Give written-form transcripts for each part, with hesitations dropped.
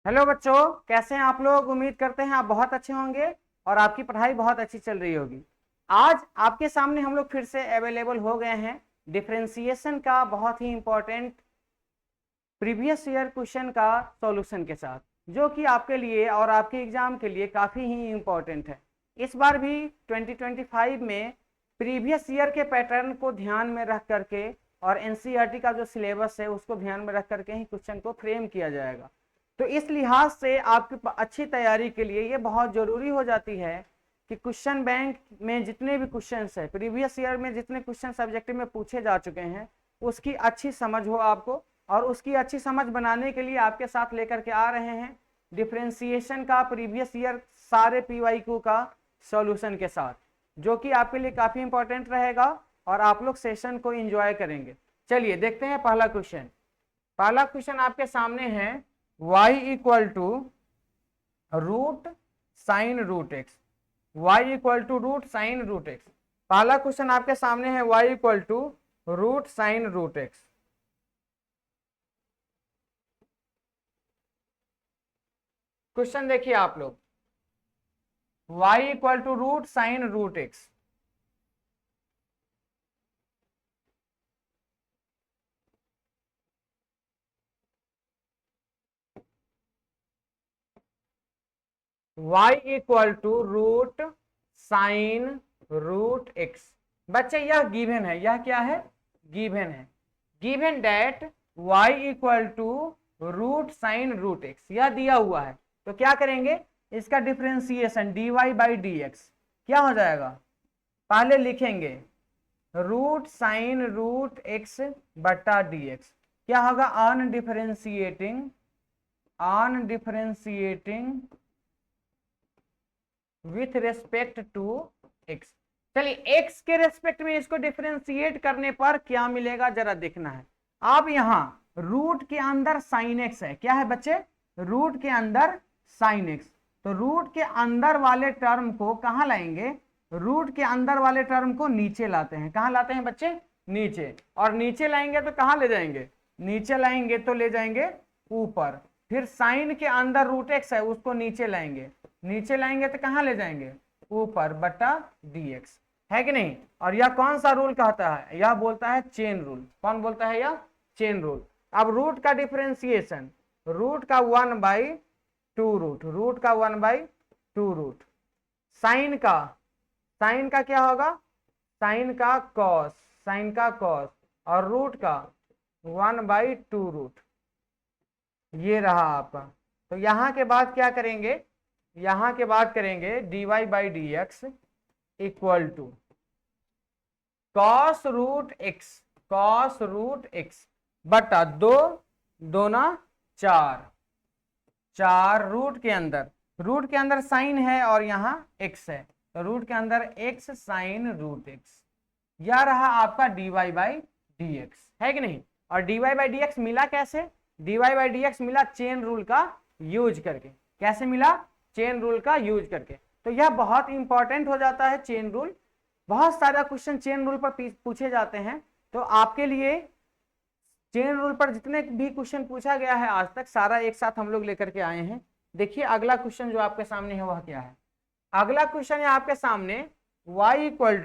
Hello बच्चों, कैसे हैं आप लोग। उम्मीद करते हैं आप बहुत अच्छे होंगे और आपकी पढ़ाई बहुत अच्छी चल रही होगी। आज आपके सामने हम लोग फिर से अवेलेबल हो गए हैं डिफरेंशिएशन का बहुत ही इंपॉर्टेंट प्रीवियस ईयर क्वेश्चन का सॉल्यूशन के साथ, जो कि आपके लिए और आपके एग्जाम के लिए काफ़ी ही इंपॉर्टेंट है। इस बार भी 2025 में प्रीवियस ईयर के पैटर्न को ध्यान में रख करके और एनसीईआरटी का जो सिलेबस है उसको ध्यान में रख करके ही क्वेश्चन को फ्रेम किया जाएगा। तो इस लिहाज से आपकी अच्छी तैयारी के लिए ये बहुत ज़रूरी हो जाती है कि क्वेश्चन बैंक में जितने भी क्वेश्चन है प्रीवियस ईयर में जितने क्वेश्चन सब्जेक्टिव में पूछे जा चुके हैं उसकी अच्छी समझ हो आपको, और उसकी अच्छी समझ बनाने के लिए आपके साथ लेकर के आ रहे हैं डिफरेंशिएशन का प्रीवियस ईयर सारे पीवाईक्यू का सॉल्यूशन के साथ, जो कि आपके लिए काफ़ी इंपॉर्टेंट रहेगा और आप लोग सेशन को एंजॉय करेंगे। चलिए देखते हैं पहला क्वेश्चन। पहला क्वेश्चन आपके सामने है y equal to root sine root x. Y equal to root sine root x. पहला क्वेश्चन आपके सामने है y equal to root sine root x. Question देखिए आप लोग, y equal to root sine root x. y equal to root sine root x. बच्चे यह given है, यह क्या है, गिवन है। Given that y equal to root sine root x, यह दिया हुआ है। तो क्या करेंगे, इसका differentiation dy by d x क्या हो जाएगा, पहले लिखेंगे रूट साइन रूट एक्स बटा डी एक्स, क्या होगा अनडिफरेंशिएटिंग विथ रेस्पेक्ट टू एक्स। चलिए x के रेस्पेक्ट में इसको डिफरेंशिएट करने पर क्या मिलेगा जरा देखना है। अब यहां रूट के अंदर साइन एक्स है, क्या है बच्चे, रूट के अंदर साइन एक्स। तो रूट के अंदर वाले टर्म को कहां लाएंगे, रूट के अंदर वाले टर्म को नीचे लाते हैं। कहां लाते हैं बच्चे, नीचे। और नीचे लाएंगे तो कहां ले जाएंगे, नीचे लाएंगे तो ले जाएंगे ऊपर। फिर साइन के अंदर रूट एक्स है उसको नीचे लाएंगे, नीचे लाएंगे तो कहां ले जाएंगे, ऊपर बटा dx, है कि नहीं। और यह कौन सा रूल कहता है, यह बोलता है चेन रूल। कौन बोलता है, यह चेन रूल। अब रूट का डिफरेंशिएशन, रूट का 1/2 रूट, रूट का 1/2 रूट। साइन का, साइन का क्या होगा, साइन का कॉस, साइन का कॉस। और रूट का 1/2 रूट, ये रहा आपका। तो यहां के बाद क्या करेंगे, यहां के बाद करेंगे dy by d x equal to cos root x, cos root x बटा 2 2 4, 4 रूट के अंदर साइन है और यहां एक्स है, तो रूट के अंदर एक्स साइन रूट एक्स। यह रहा आपका dy बाई डी एक्स, है कि नहीं। और dy बाई डी एक्स मिला कैसे, dy बाई डी एक्स मिला चेन रूल का यूज करके। कैसे मिला, चेन रूल का यूज करके। तो यह बहुत इंपॉर्टेंट हो जाता है चेन रूल। बहुत सारा क्वेश्चन चेन रूल पर पूछे जाते हैं। तो आपके लिए चेन रूल पर जितने भी क्वेश्चन पूछा गया है आज तक सारा एक साथ हम लोग लेकर के आए हैं। देखिए अगला क्वेश्चन जो आपके सामने है वह क्या है। अगला क्वेश्चन है आपके सामने y equal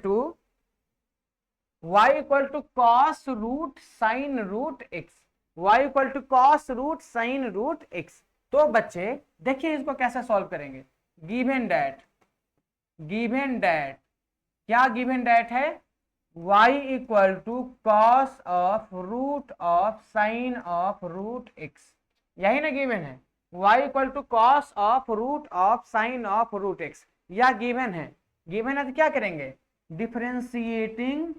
to cos root sine root x, y equal to cos root sine root x. तो बच्चे देखिए इसको कैसे सॉल्व करेंगे। गिवन डैट, गिवन डैट क्या, गिवन डैट है y equal to cos of root of sine of root x, यही ना गिवन है। y equal to cos of root of sine of root x, यह गिवन है। Given है तो क्या करेंगे, differentiating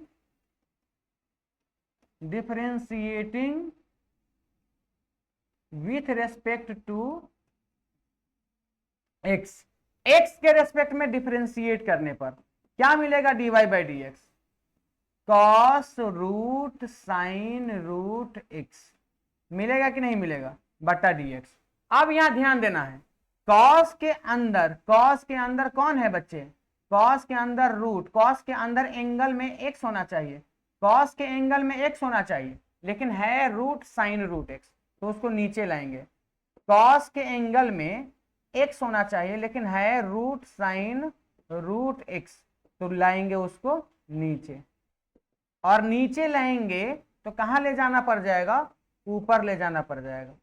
with respect to x, x के रेस्पेक्ट में डिफरेंशिएट करने पर क्या मिलेगा, dy by d x cos root sine root x मिलेगा कि नहीं मिलेगा, बटा dx। अब यहां ध्यान देना है, कॉस के अंदर कौन है बच्चे, कॉस के अंदर रूट, कॉस के अंदर एंगल में एक्स होना चाहिए, कॉस के एंगल में एक्स होना चाहिए, लेकिन है रूट साइन रूट एक्स, तो उसको नीचे लाएंगे। कॉस के एंगल में एक्स होना चाहिए, लेकिन है रूट साइन रूट एक्स, तो लाएंगे उसको नीचे, और नीचे लाएंगे तो कहां ले जाना पड़ जाएगा, ऊपर ले जाना पड़ जाएगा,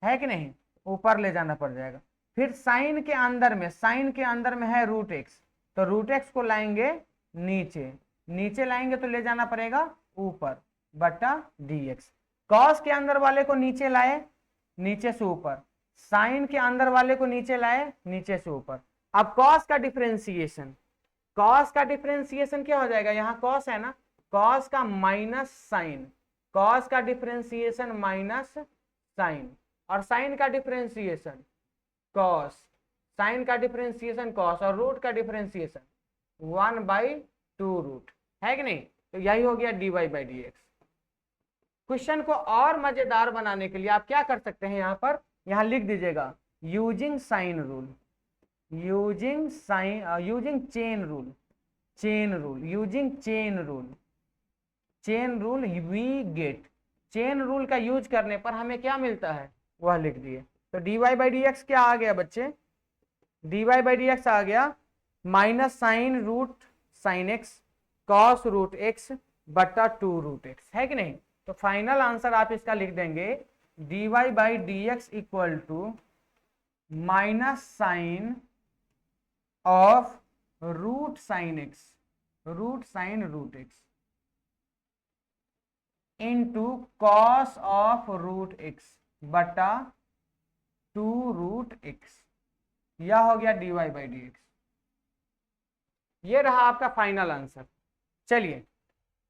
है कि नहीं, ऊपर ले जाना पड़ जाएगा। फिर साइन के अंदर में है रूट एक्स, तो रूट एक्स को लाएंगे नीचे, नीचे लाएंगे तो ले जाना पड़ेगा ऊपर बटा dx। कॉस के अंदर वाले को नीचे लाए, नीचे से ऊपर, साइन के अंदर वाले को नीचे लाए, नीचे से ऊपर। अब कॉस का डिफरेंशिएशन, कॉस का डिफरेंशिएशन क्या हो जाएगा, यहाँ कॉस है ना, कॉस का माइनस साइन, कॉस का डिफरेंशिएशन माइनस साइन, और साइन का डिफरेंशिएशन कॉस, साइन का डिफरेंशिएशन कॉस, और रूट का डिफरेंशिएशन 1/2 रूट, है कि नहीं। तो यही हो गया dy by d x. Question को और मजेदार बनाने के लिए आप क्या कर सकते हैं, यहाँ पर यहाँ लिख दीजिएगा using sine rule, using chain rule, using chain rule we get, chain rule का यूज करने पर हमें क्या मिलता है वह लिख दिए। तो dy बाई डी एक्स क्या आ गया बच्चे, dy बाई डी एक्स आ गया minus sine root sine x cos root x बटा 2 रूट एक्स, है कि नहीं। तो फाइनल आंसर आप इसका लिख देंगे dy by d x equal to minus sine of root sine x, root sine root x into cos of root x बटा 2 रूट एक्स, यह हो गया dy बाई डी एक्स। ये रहा आपका फाइनल आंसर। चलिए,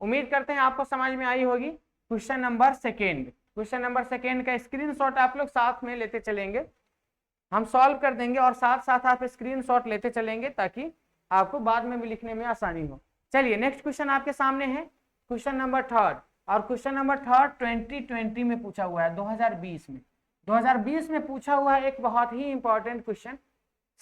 उम्मीद करते हैं आपको समझ में आई होगी। Question number second, question number second का स्क्रीनशॉट आप लोग साथ में लेते चलेंगे, हम सॉल्व कर देंगे और साथ साथ आप स्क्रीनशॉट लेते चलेंगे ताकि आपको बाद में भी लिखने में आसानी हो। चलिए, नेक्स्ट क्वेश्चन आपके सामने है क्वेश्चन नंबर थर्ड, और क्वेश्चन नंबर थर्ड 2020 में पूछा हुआ है, 2020 में पूछा हुआ है एक बहुत ही इंपॉर्टेंट क्वेश्चन।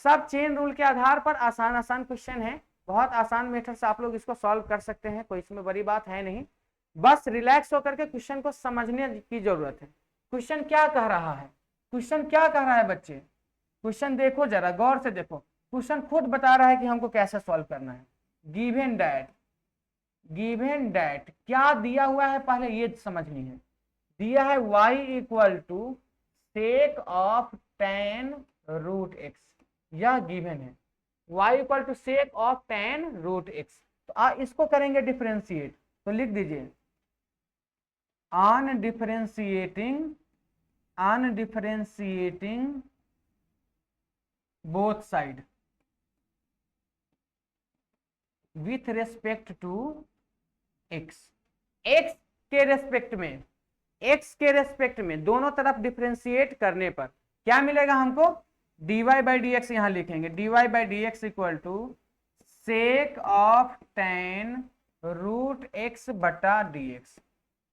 सब चेन रूल के आधार पर आसान क्वेश्चन है, बहुत आसान मेथड से आप लोग इसको सॉल्व कर सकते हैं, कोई इसमें बड़ी बात है नहीं, बस रिलैक्स होकर के क्वेश्चन को समझने की जरूरत है। क्वेश्चन क्या कह रहा है, क्वेश्चन क्या कह रहा है बच्चे, क्वेश्चन देखो जरा गौर से देखो, क्वेश्चन खुद बता रहा है कि हमको कैसे सॉल्व करना है। गिवन डैट क्या दिया हुआ है पहले ये समझनी है, दिया है y equal to sec of tan root x, यह गिवन है y equal to sec of tan root x. तो इसको करेंगे डिफरेंशिएट, तो लिख दीजिए on differentiating both side with respect to x, x के रेस्पेक्ट में दोनों तरफ डिफरेंशिएट करने पर क्या मिलेगा हमको, dy बाई डी एक्स यहां लिखेंगे, dy by d x equal to sec of tan root x बटा dx।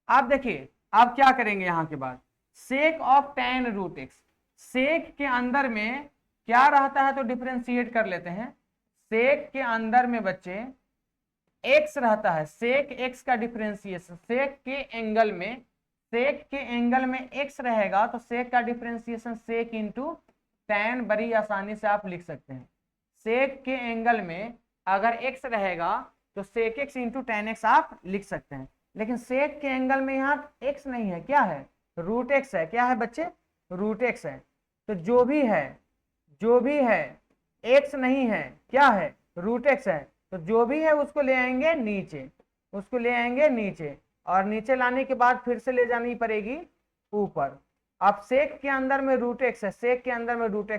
आप देखिए आप क्या करेंगे, यहां के बाद sec of tan root x, sec के अंदर में क्या रहता है तो डिफरेंशिएट कर लेते हैं, सेक के अंदर में बच्चे x रहता है, सेक x का डिफरेंशिएशन, सेक के एंगल में x रहेगा तो सेक का डिफरेंशिएशन सेक इंटू tan, बड़ी आसानी से आप लिख सकते हैं। सेक के एंगल में अगर x रहेगा तो सेक x इंटू tan x आप लिख सकते हैं, लेकिन सेक के एंगल में यहाँ x नहीं है, क्या है, रूट x है, क्या है बच्चे, रूट x है। तो जो भी है x नहीं है, क्या है, रूट x है, तो जो भी है उसको ले आएंगे नीचे, और नीचे लाने के बाद फिर से ले जानी पड़ेगी ऊपर। अब सेक के अंदर में रूट एक्स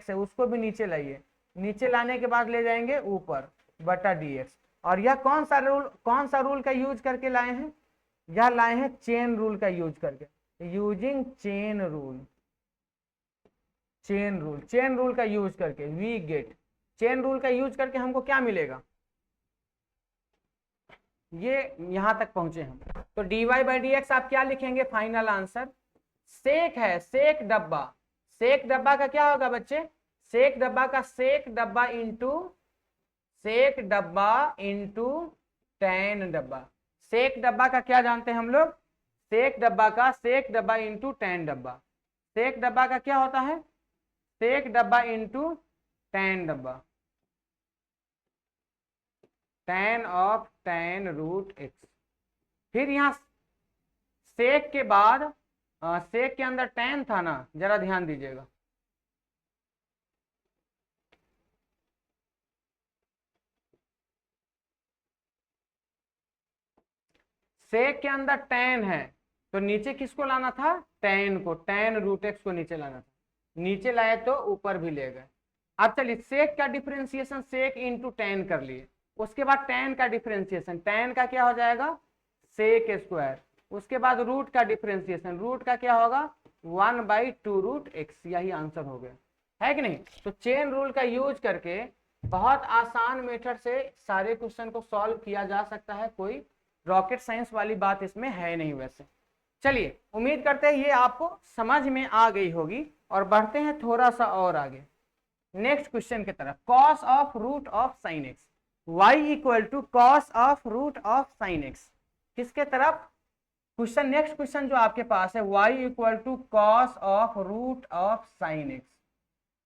है, उसको भी नीचे लाइए, नीचे लाने के बाद ले जाएंगे ऊपर बटा dx। और यह कौन सा रूल का यूज करके लाए हैं, यह लाए हैं चेन रूल का यूज करके, यूजिंग चेन रूल का यूज करके वी गेट, चेन रूल का यूज करके हमको क्या मिलेगा, ये यहां तक पहुंचे हम। तो dy बाई डी एक्स आप क्या लिखेंगे, फाइनल आंसर सेक है, सेक डब्बा का क्या होगा बच्चे, सेक डब्बा इंटू tan डब्बा, सेक डब्बा का क्या जानते हैं हम लोग, सेक डब्बा इंटू tan डब्बा, सेक डब्बा का क्या होता है, सेक डब्बा इंटू tan डब्बा, tan of tan root x. फिर यहाँ सेक के बाद सेक के अंदर tan था ना, जरा ध्यान दीजिएगा, सेक के अंदर tan है तो नीचे किसको लाना था, tan को, tan रूट एक्स को नीचे लाना था, नीचे लाए तो ऊपर भी ले गए। अब चलिए सेक का डिफरेंशिएशन सेक इंटू tan कर लिए, उसके बाद tan का डिफरेंशिएशन, tan का क्या हो जाएगा, सेक स्क्वायर, उसके बाद रूट का डिफरेंशिएशन, रूट का क्या होगा 1/2 रूट एक्स, यही आंसर हो गया, है कि नहीं। तो चेन रूल का यूज करके बहुत आसान मेथड से सारे क्वेश्चन को सॉल्व किया जा सकता है, कोई रॉकेट साइंस वाली बात इसमें है नहीं। वैसे चलिए उम्मीद करते हैं ये आपको समझ में आ गई होगी, और बढ़ते हैं थोड़ा सा और आगे नेक्स्ट क्वेश्चन की तरफ। Cos of root of sine x, y equal to cos of root of sine x, किसके तरफ, क्वेश्चन नेक्स्ट क्वेश्चन जो आपके पास है, y equal to cos of root of sine x,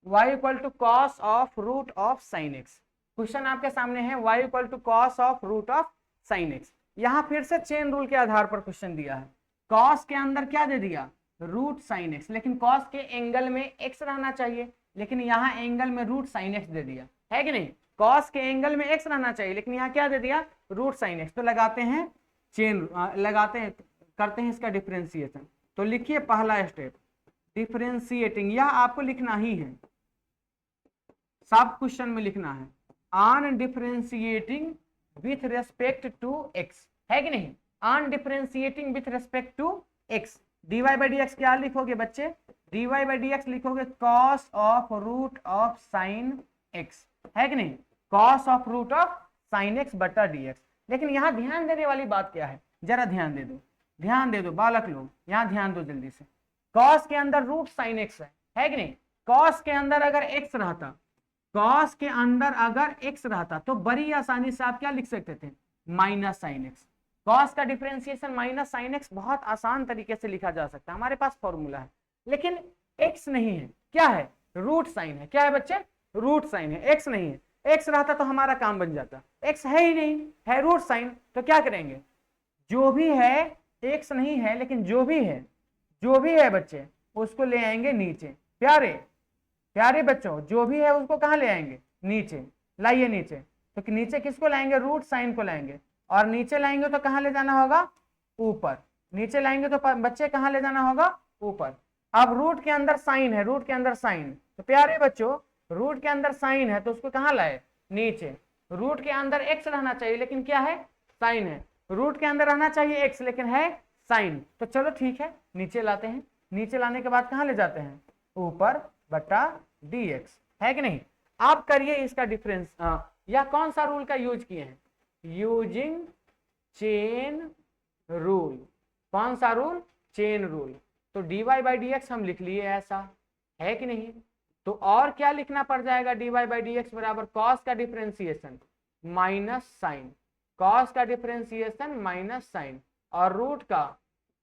y equal to cos of root of sine x, question आपके सामने है y equal to cos of root of sine x. यहां फिर से चेन रूल के आधार पर क्वेश्चन दिया है, कॉस के अंदर क्या दे दिया, रूट साइन एक्स, लेकिन कॉस के एंगल में x रहना चाहिए, लेकिन यहाँ एंगल में रूट साइन एक्स दे दिया, है कि नहीं, कॉस के एंगल में x रहना चाहिए लेकिन यहाँ क्या दे दिया, रूट साइन एक्स। तो लगाते हैं चेन, लगाते हैं, करते हैं इसका डिफरेंशिएशन। तो लिखिए पहला स्टेप डिफरेंशिएटिंग, यह आपको लिखना ही है, सब क्वेश्चन में लिखना है, on differentiating with respect to x, है कि नहीं, on differentiating with respect to x. dy by d x क्या लिखोगे बच्चे, dy बाई डी एक्स लिखोगे cos of root of sine x, है कि नहीं, cos of root of sine x बटा डी एक्स। लेकिन यहाँ ध्यान देने वाली बात क्या है, जरा ध्यान दे दो, ध्यान दे दो बालक लोग, यहाँ ध्यान दो जल्दी से, कॉस के अंदर रूट साइन एक्स है कि नहीं, कॉस के अंदर अगर एक्स रहता, कॉस के अंदर अगर एक्स रहता तो बड़ी आसानी से आप क्या लिख सकते थे, माइनस साइन एक्स। कॉस का डिफरेंशिएशन माइनस साइन एक्स बहुत आसान तरीके से लिखा जा सकता है, हमारे पास फॉर्मूला है, लेकिन एक्स नहीं है, क्या है, रूट साइन है, क्या है बच्चे, रूट साइन है, एक्स नहीं है, एक्स रहता तो हमारा काम बन जाता, एक्स है ही नहीं, है रूट साइन, तो क्या करेंगे, जो भी है, एक्स नहीं है लेकिन जो भी है बच्चे उसको ले आएंगे नीचे, प्यारे प्यारे बच्चों जो भी है उसको कहाँ ले आएंगे, नीचे, लाइए नीचे, तो नीचे किसको लाएंगे, रूट साइन को लाएंगे, और नीचे लाएंगे तो कहाँ ले जाना होगा, ऊपर, नीचे लाएंगे तो बच्चे कहाँ ले जाना होगा, ऊपर। अब रूट के अंदर साइन है, रूट के अंदर साइन, तो प्यारे बच्चों रूट के अंदर साइन है तो उसको कहाँ लाए, नीचे, रूट के अंदर एक्स रहना चाहिए लेकिन क्या है, साइन है, रूट के अंदर रहना चाहिए एक्स लेकिन है साइन, तो चलो ठीक है नीचे लाते हैं, नीचे लाने के बाद कहाँ ले जाते हैं, ऊपर बटा dx, है कि नहीं। आप करिए इसका डिफरेंस, या कौन सा रूल का यूज किए हैं, यूजिंग चेन रूल, कौन सा रूल, चेन रूल। तो dy बाई डी एक्स हम लिख लिए ऐसा, है कि नहीं, तो और क्या लिखना पड़ जाएगा, dy बाई डी एक्स बराबर कॉस का डिफरेंशिएशन माइनस साइन, कॉस का डिफरेंशिएशन माइनस साइन, और रूट का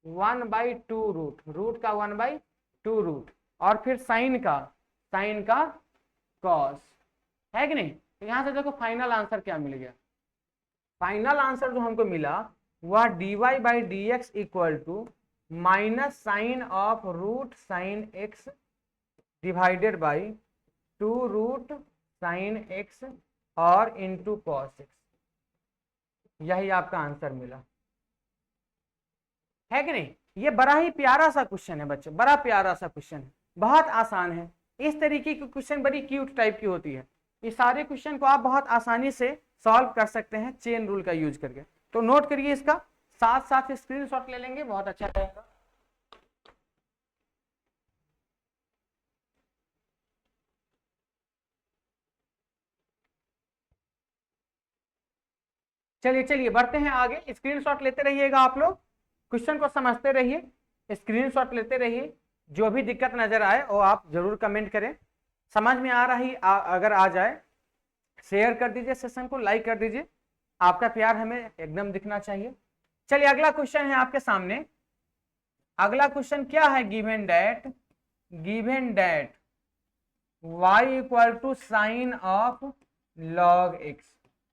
1/2 रूट, रूट का 1/2 रूट, और फिर साइन का कॉस, है कि नहीं। तो यहां से देखो फाइनल आंसर क्या मिल गया, फाइनल आंसर जो हमको मिला वह dy by d x equal to minus sine of root sine x divided by 2 root sine x और इंटू कॉस एक्स, यही आपका आंसर मिला, है कि नहीं। ये बड़ा ही प्यारा सा क्वेश्चन है बच्चों, बड़ा प्यारा सा क्वेश्चन है, बहुत आसान है, इस तरीके की क्वेश्चन बड़ी क्यूट टाइप की होती है, इस सारे क्वेश्चन को आप बहुत आसानी से सॉल्व कर सकते हैं चेन रूल का यूज करके। तो नोट करिए इसका, साथ साथ स्क्रीनशॉट ले लेंगे, बहुत अच्छा रहेगा। चलिए चलिए बढ़ते हैं आगे, स्क्रीनशॉट लेते रहिएगा आप लोग, क्वेश्चन को समझते रहिए, स्क्रीनशॉट लेते रहिए, जो भी दिक्कत नजर आए वो आप जरूर कमेंट करें, समझ में आ रही अगर आ जाए शेयर कर दीजिए, सेशन को लाइक कर दीजिए, आपका प्यार हमें एकदम दिखना चाहिए। चलिए अगला क्वेश्चन है आपके सामने, अगला क्वेश्चन क्या है, given that given that y equal to sine of log x,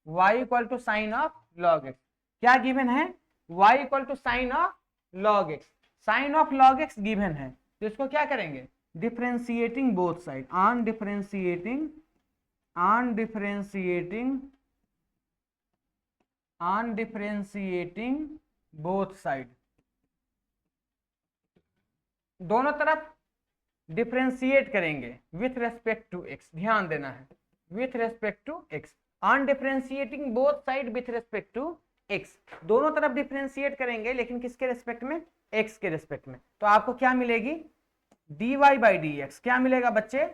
y equal to sine of log x, क्या गिवन है? y equal to sine of log x, sine of log x given है, तो इसको क्या करेंगे? Differentiating both side, on differentiating both side, दोनों तरफ differentiate करेंगे विथ रेस्पेक्ट टू x, ध्यान देना है, with respect to x, on differentiating both side with respect to x, दोनों तरफ डिफरेंशिएट करेंगे लेकिन किसके रेस्पेक्ट में? x के रेस्पेक्ट में। तो आपको क्या मिलेगी? dy बाई डी एक्स, क्या मिलेगा बच्चे?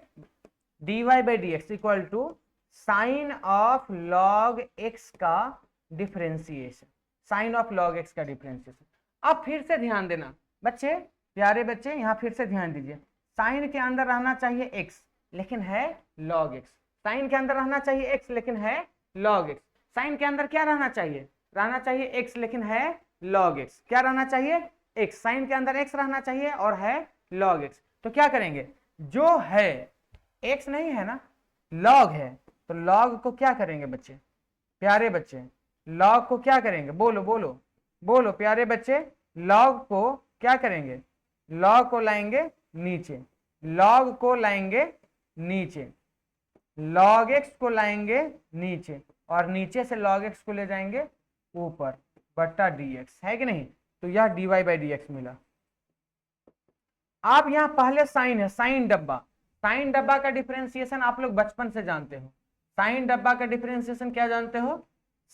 dy by d x equal to sine of log x का differentiation, sine of log x का डिफरेंशिएशन। अब फिर से ध्यान देना बच्चे, प्यारे बच्चे, यहां फिर से ध्यान दीजिए, साइन के अंदर रहना चाहिए x लेकिन है log x, साइन के अंदर रहना चाहिए x लेकिन है log x, साइन के अंदर क्या रहना चाहिए? रहना चाहिए x लेकिन है log x, क्या रहना चाहिए? x, साइन के अंदर x रहना चाहिए और है log x, तो क्या करेंगे? जो है x नहीं है ना, log है, तो log को क्या करेंगे बच्चे, प्यारे बच्चे? log को क्या करेंगे? बोलो बोलो बोलो प्यारे बच्चे, log को क्या करेंगे? log को लाएंगे नीचे, log को लाएंगे नीचे, log x को लाएंगे नीचे और नीचे से log x को ले जाएंगे ऊपर बट्टा dx, है कि नहीं? तो यह dy बाई डी एक्स मिला। आप यहां पहले साइन है, साइन डब्बा, साइन डब्बा का डिफरेंशिएशन आप लोग बचपन से जानते हो, साइन डब्बा का डिफरेंशिएशन क्या जानते हो?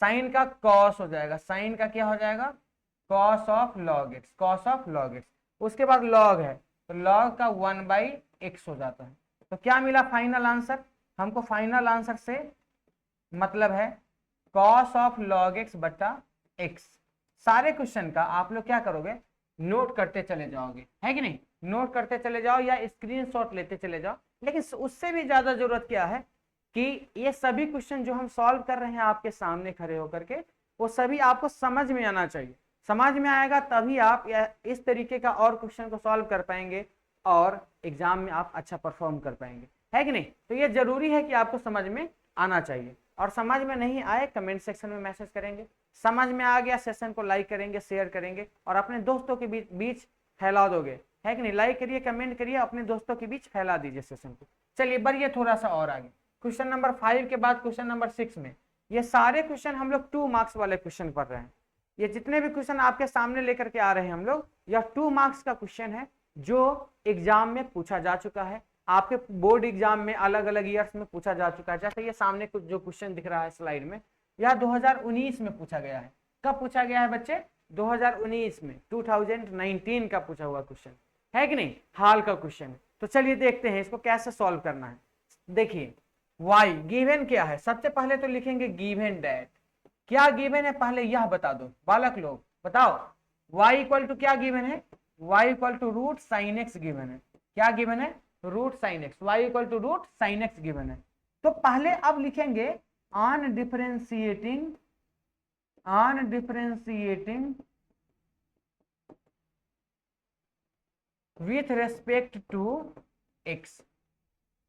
साइन का कॉस हो जाएगा, साइन का क्या हो जाएगा? Cos of log x, cos of log x, उसके बाद log है तो log का 1 बाई एक्स हो जाता है। तो क्या मिला फाइनल आंसर? हमको फाइनल आंसर से मतलब है cos ऑफ log x बटा x। सारे क्वेश्चन का आप लोग क्या करोगे? नोट करते चले जाओगे, है कि नहीं? नोट करते चले जाओ या स्क्रीनशॉट लेते चले जाओ, लेकिन उससे भी ज्यादा जरूरत क्या है कि ये सभी क्वेश्चन जो हम सॉल्व कर रहे हैं आपके सामने खड़े होकर के, वो सभी आपको समझ में आना चाहिए, समझ में आएगा तभी आप इस तरीके का और क्वेश्चन को सॉल्व कर पाएंगे और एग्जाम में आप अच्छा परफॉर्म कर पाएंगे, है कि नहीं? तो ये जरूरी है कि आपको समझ में आना चाहिए, और समझ में नहीं आए कमेंट सेक्शन में मैसेज करेंगे, समझ में आ गया सेशन को लाइक करेंगे, शेयर करेंगे और अपने दोस्तों के बीच फैला दोगे, है कि नहीं? लाइक करिए, कमेंट करिए, अपने दोस्तों के बीच फैला दीजिए सेशन को। चलिए बढ़िए थोड़ा सा और आगे, क्वेश्चन नंबर 5 के बाद क्वेश्चन नंबर 6 में, ये सारे क्वेश्चन हम लोग 2 मार्क्स वाले क्वेश्चन पढ़ रहे हैं। ये जितने भी क्वेश्चन आपके सामने लेकर के आ रहे हैं हम लोग, यह 2 मार्क्स का क्वेश्चन है जो एग्जाम में पूछा जा चुका है, आपके बोर्ड एग्जाम में अलग अलग ईयर्स में पूछा जा चुका है। जैसे ये सामने कुछ जो क्वेश्चन दिख रहा है स्लाइड में, यह 2019 में पूछा गया है। कब पूछा गया है बच्चे? 2019 में, 2019 का पूछा हुआ क्वेश्चन है कि नहीं, हाल का क्वेश्चन है। तो चलिए देखते हैं इसको कैसे सॉल्व करना है। देखिए y गिवन क्या है, सबसे पहले तो लिखेंगे गिवन दैट, क्या गिवन है पहले यह बता दो बालक लोग, बताओ y इक्वल टू क्या गिवन है? y equal to root sine x given है, क्या गिवन है? Root sine x, y equal to root sine x given है। तो पहले अब लिखेंगे on differentiating with respect to x,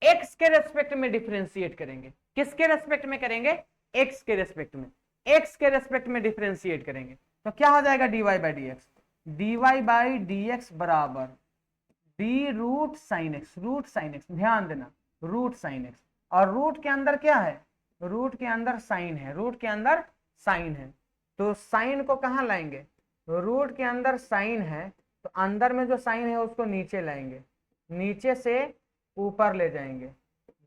x के रेस्पेक्ट में डिफरेंशिएट करेंगे, किसके रेस्पेक्ट में करेंगे? x के रेस्पेक्ट में, x के रेस्पेक्ट में डिफरेंशिएट करेंगे तो क्या हो जाएगा? dy by d x, dy by d x बराबर d root sine x, root sine x, ध्यान देना रूट साइन एक्स, और रूट के अंदर क्या है? रूट के अंदर साइन है, रूट के अंदर साइन है, तो साइन को कहाँ लाएंगे? रूट के अंदर साइन है तो अंदर में जो साइन है उसको नीचे लाएंगे, नीचे से ऊपर ले जाएंगे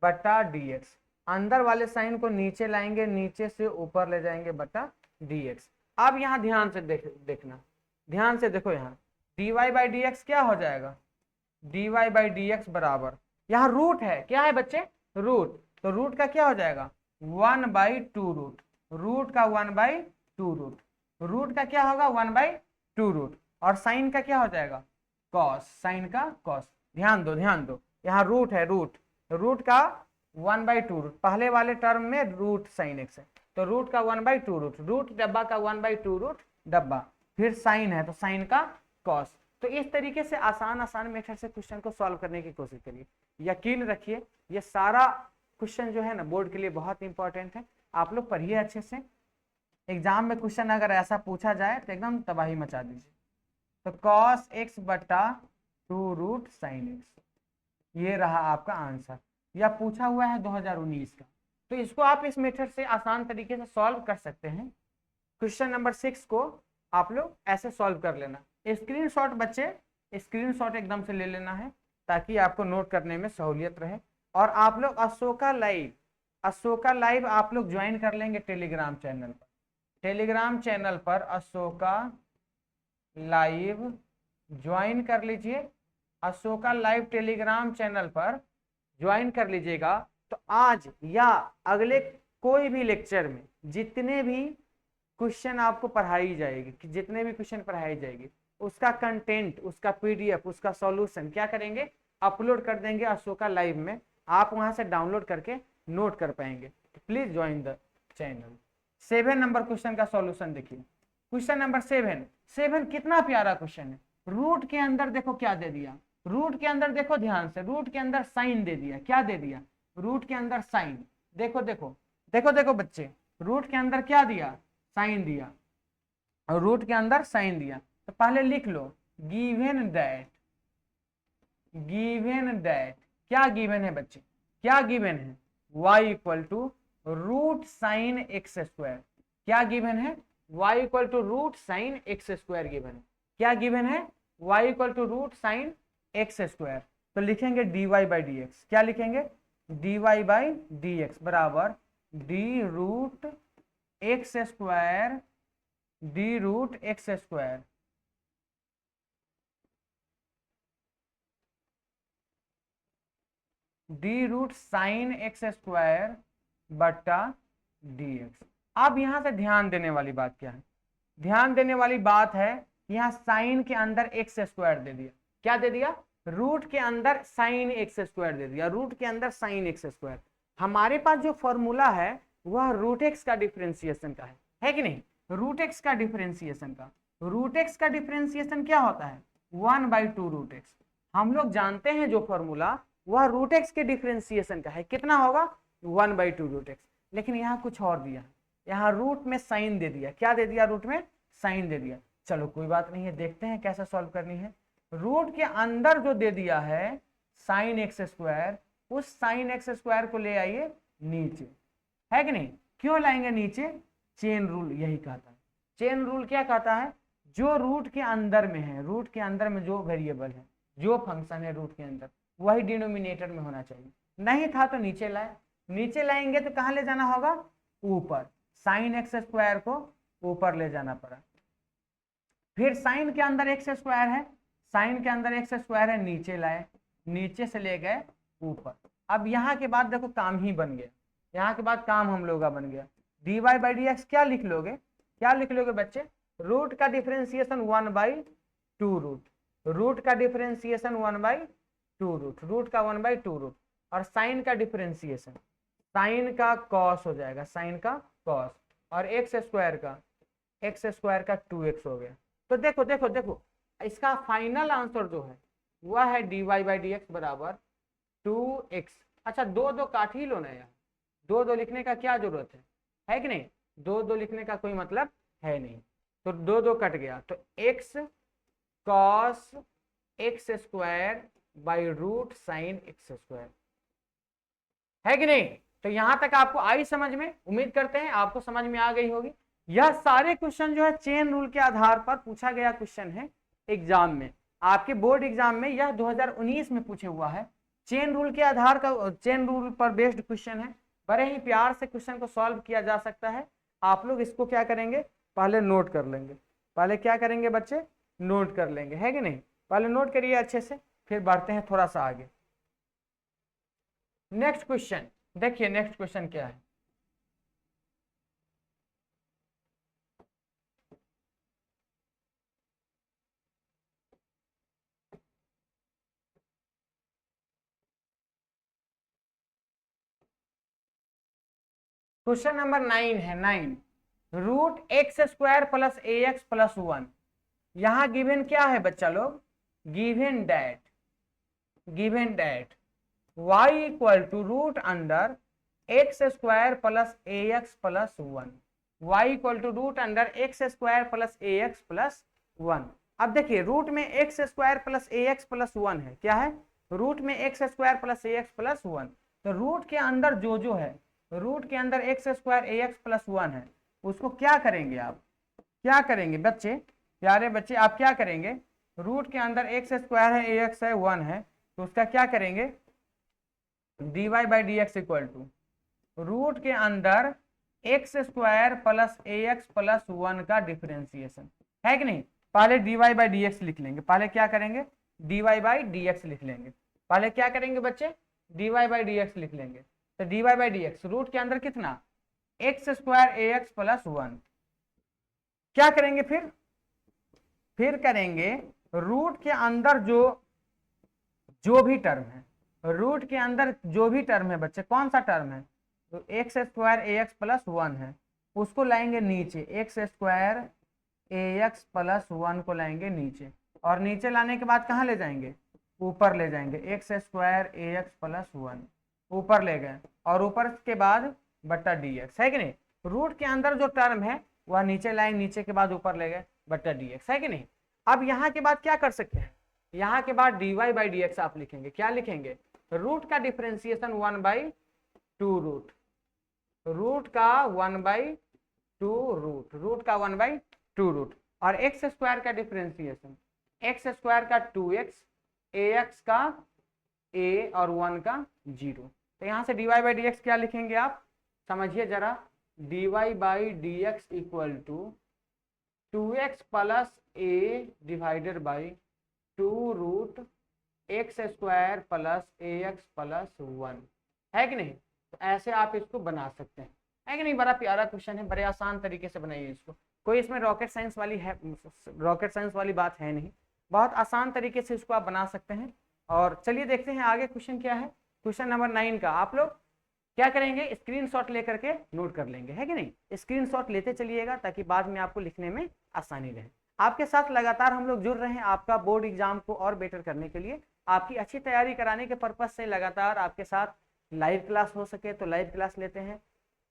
बटा dx, अंदर वाले साइन को नीचे लाएंगे, नीचे से ऊपर ले जाएंगे बटा dx। अब यहाँ ध्यान से देखना, ध्यान से देखो, यहाँ dy बाई डी एक्स क्या हो जाएगा? dy बाई डी एक्स बराबर, यहाँ रूट है, क्या है बच्चे? रूट, तो रूट का क्या हो जाएगा? 1 बाई टू रूट, रूट का 1 बाई टू रूट, रूट का क्या होगा? 1 बाई टू रूट, और साइन का क्या हो जाएगा? कॉस, साइन का कॉस। ध्यान दो ध्यान दो, यहाँ रूट है, रूट का 1 बाई टू रूट, पहले वाले टर्म में रूट साइन एक्स है तो रूट का 1 बाई टू रूट, रूट डब्बा का 1 बाई टू रूट डब्बा, फिर साइन है तो साइन का कॉस, तो इस तरीके से आसान आसान मेथड से क्वेश्चन को सॉल्व करने की कोशिश करिए। यकीन रखिए ये सारा क्वेश्चन जो है ना बोर्ड के लिए बहुत इंपॉर्टेंट है, आप लोग पढ़िए अच्छे से। एग्जाम में क्वेश्चन अगर ऐसा पूछा जाए तो एकदम तबाही मचा दीजिए। तो cos x बटा 2√sin x, ये रहा आपका आंसर। यह पूछा हुआ है 2019 का, तो इसको आप इस मेथड से आसान तरीके से सॉल्व कर सकते हैं। क्वेश्चन नंबर 6 को आप लोग ऐसे सॉल्व कर लेना। स्क्रीनशॉट बच्चे, स्क्रीनशॉट एकदम से ले लेना है ताकि आपको नोट करने में सहूलियत रहे। और आप लोग अशोका लाइव आप लोग ज्वाइन कर लेंगे टेलीग्राम चैनल पर। टेलीग्राम चैनल पर अशोका लाइव ज्वाइन कर लीजिए। अशोका लाइव टेलीग्राम चैनल पर ज्वाइन कर लीजिएगा। तो आज या अगले कोई भी लेक्चर में जितने भी क्वेश्चन आपको पढ़ाई जाएगी, जितने भी क्वेश्चन पढ़ाई जाएगी, उसका कंटेंट, उसका पीडीएफ, उसका सॉल्यूशन क्या करेंगे, अपलोड कर देंगे अशोका लाइव में। आप वहां से डाउनलोड करके नोट कर पाएंगे। तो please join the channel. 7 number question का सॉल्यूशन देखिए। क्वेश्चन नंबर 7 कितना प्यारा क्वेश्चन है। रूट के अंदर देखो क्या दे दिया, रूट के अंदर देखो ध्यान से, रूट के अंदर साइन दे दिया। क्या दे दिया, रूट के अंदर साइन। देखो देखो देखो देखो बच्चे, रूट के अंदर क्या दिया, साइन दिया, और रूट के अंदर साइन दिया। तो पहले लिख लो गिवन दैट, क्या गिवन है बच्चे, क्या गिवन है, y equal to root sine x square. क्या गिवन है, y equal to root sine x square given है। क्या गिवन है, y equal to root sine x square. तो लिखेंगे dy बाई डी एक्स। क्या लिखेंगे, dy बाई डी एक्स बराबर d root x square, d root x square d root sine x square बटा d x. अब यहां से ध्यान देने वाली बात क्या है, ध्यान देने वाली बात है, यहां साइन के अंदर एक्स स्क्वायर दे दिया। क्या दे दिया, रूट के अंदर साइन एक्स स्क्वायर दे दिया, रूट के अंदर साइन एक्स स्क्वायर। हमारे पास जो फॉर्मूला है वह रूट एक्स का डिफरेंशिएशन का है कि नहीं, रूट एक्स का डिफरेंशिएशन का। रूट एक्स का डिफरेंशिएशन क्या होता है, 1/2 रूट एक्स। हम लोग जानते हैं जो फॉर्मूला वह रूट एक्स के डिफरेंशिएशन का है, कितना होगा, 1/2 रूट एक्स। लेकिन यहाँ कुछ और दिया, यहाँ रूट में साइन दे दिया। क्या दे दिया, रूट में साइन दे दिया। चलो कोई बात नहीं है, देखते हैं कैसे सॉल्व करनी है। रूट के अंदर जो दे दिया है साइन एक्स स्क्वायर, उस साइन एक्स स्क्वायर को ले आइए नीचे, है कि नहीं। क्यों लाएंगे नीचे, चेन रूल यही कहता है। चेन रूल क्या कहता है, जो रूट के अंदर में है, रूट के अंदर में जो वेरिएबल है, जो फंक्शन है रूट के अंदर, वही डिनोमिनेटर में होना चाहिए। नहीं था तो नीचे लाए, नीचे लाएंगे तो कहां ले जाना होगा, ऊपर। साइन एक्स स्क्वायर को ऊपर ले जाना पड़ा। फिर साइन के अंदर एक्स स्क्वायर है, साइन के अंदर एक्स स्क्वायर है, नीचे लाए, नीचे से ले गए ऊपर। अब यहाँ के बाद देखो काम ही बन गया, यहाँ के बाद काम हम लोग का बन गया। D y by d x क्या लिख लोगे, क्या लिख लोगे बच्चे, रूट का डिफरेंशिएशन 1/2 रूट, रूट का डिफरेंशिएशन 1/2 रूट, रूट का 1/2 रूट, और साइन का डिफरेंशिएशन, साइन का कॉस हो जाएगा, साइन का कॉस, और एक्स स्क्वायर का 2x हो गया। तो देखो देखो देखो, इसका फाइनल आंसर जो है वह है dy बाई डी एक्स बराबर 2x। अच्छा दो दो काट ही लो ना यार, दो दो लिखने का क्या जरूरत है कि नहीं, दो दो लिखने का कोई मतलब है नहीं। तो दो दो कट गया, तो x cos x square by root sine x square, है कि नहीं। तो यहां तक आपको आई समझ में, उम्मीद करते हैं आपको समझ में आ गई होगी। यह सारे क्वेश्चन जो है चेन रूल के आधार पर पूछा गया क्वेश्चन है एग्जाम में, आपके बोर्ड एग्जाम में यह 2019 में पूछे हुआ है। चेन रूल के आधार का, चेन रूल पर बेस्ड क्वेश्चन है, बड़े ही प्यार से क्वेश्चन को सॉल्व किया जा सकता है। आप लोग इसको क्या करेंगे, पहले नोट कर लेंगे, पहले क्या करेंगे बच्चे, नोट कर लेंगे, है कि नहीं। पहले नोट करिए अच्छे से, फिर बढ़ते हैं थोड़ा सा आगे। नेक्स्ट क्वेश्चन देखिए, नेक्स्ट क्वेश्चन क्या है, क्वेश्चन नंबर 9 है, 9 root x square plus a x plus 1। यहां गिवन क्या है बच्चा लोग, given that y equal to root under x square plus a x plus 1, y equal to root under x square plus a x plus 1। अब देखिए root में x square plus a x plus 1 है, क्या है, root में x square plus a x plus 1। तो root के अंदर जो है, रूट के अंदर x square a x plus 1 है, उसको क्या करेंगे आप, क्या करेंगे बच्चे, प्यारे बच्चे, आप क्या करेंगे, रूट के अंदर एक्स स्क्वायर है, ए एक्स है, 1 है, तो उसका क्या करेंगे, dy by d x equal to root के अंदर x square plus a x plus 1 का डिफरेंशिएशन, है कि नहीं। पहले dy बाई डी एक्स लिख लेंगे, पहले क्या करेंगे, dy बाई डी एक्स लिख लेंगे, पहले क्या करेंगे बच्चे, dy बाई डी एक्स लिख लेंगे। तो dy by d x root के अंदर कितना, x square a x plus 1, क्या करेंगे फिर करेंगे रूट के अंदर जो भी टर्म है, रूट के अंदर जो भी टर्म है बच्चे, कौन सा टर्म है, तो x square a x plus 1 है, उसको लाएंगे नीचे, x square a x plus 1 को लाएंगे नीचे, और नीचे लाने के बाद कहाँ ले जाएंगे, ऊपर ले जाएंगे, x square a x plus 1 ऊपर ले गए, और ऊपर के बाद बट्टा डी एक्स, है कि नहीं। रूट के अंदर जो टर्म है वह नीचे लाए, नीचे के बाद ऊपर ले गए, बट्टा डी एक्स, है कि नहीं। अब यहाँ के बाद क्या कर सकते हैं, यहाँ के बाद dy बाई डी एक्स आप लिखेंगे, क्या लिखेंगे, रूट का differentiation 1 by two root, root का 1 बाई टू रूट, रूट का 1 बाई टू रूट, और एक्स स्क्वायर का डिफरेंशिएशन, एक्स स्क्वायर का 2x, ए एक्स का a और 1 का 0। तो यहाँ से dy बाई डी एक्स क्या लिखेंगे आप, समझिए जरा, dy by d x equal to 2x plus a divided by 2 root x square plus a x plus 1, है कि नहीं। तो ऐसे आप इसको बना सकते हैं, है कि नहीं। बड़ा प्यारा क्वेश्चन है, बड़े आसान तरीके से बनाइए इसको, कोई इसमें रॉकेट साइंस वाली बात है नहीं, बहुत आसान तरीके से इसको आप बना सकते हैं। और चलिए देखते हैं आगे क्वेश्चन क्या है, क्वेश्चन नंबर 9 का आप लोग क्या करेंगे, स्क्रीनशॉट लेकर के नोट कर लेंगे, है कि नहीं। स्क्रीनशॉट लेते चलिएगा ताकि बाद में आपको लिखने में आसानी रहे। आपके साथ लगातार हम लोग जुड़ रहे हैं आपका बोर्ड एग्जाम को और बेटर करने के लिए, आपकी अच्छी तैयारी कराने के पर्पज से लगातार आपके साथ लाइव क्लास हो सके तो लाइव क्लास लेते हैं,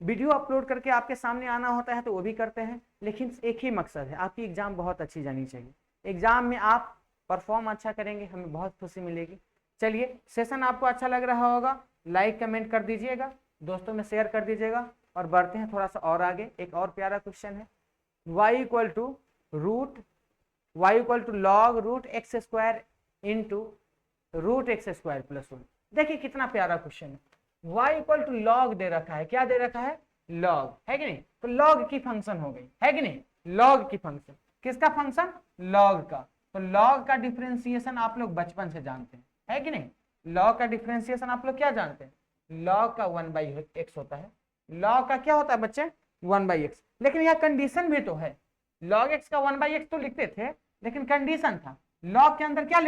वीडियो अपलोड करके आपके सामने आना होता है तो वो भी करते हैं, लेकिन एक ही मकसद है, आपकी एग्जाम बहुत अच्छी जानी चाहिए, एग्जाम में आप परफॉर्म अच्छा करेंगे, हमें बहुत खुशी मिलेगी। चलिए, सेशन आपको अच्छा लग रहा होगा, लाइक कमेंट कर दीजिएगा, दोस्तों में शेयर कर दीजिएगा, और बढ़ते हैं थोड़ा सा और आगे। एक और प्यारा क्वेश्चन है, y equal to log root x square into root x square plus 1। देखिए कितना प्यारा क्वेश्चन है, y इक्वल टू लॉग दे रखा है, क्या दे रखा है, लॉग, है कि नहीं। तो लॉग की फंक्शन हो गई, है कि नहीं, लॉग की फंक्शन, किसका फंक्शन, लॉग का। तो लॉग का डिफरेंशिएशन आप लोग बचपन से जानते हैं, है कि नहीं। लॉग का डिफरेंशिएशन आप लोग क्या जानते हैं, लॉग का 1 बाई एक्स होता है, लॉग का क्या होता है बच्चे, 1 बाई एक्स। लेकिन यहाँ कंडीशन भी तो है, लॉग एक्स का 1 बाई एक्स तो लिखते थे, लेकिन कंडीशन था लॉग के अंदर क्या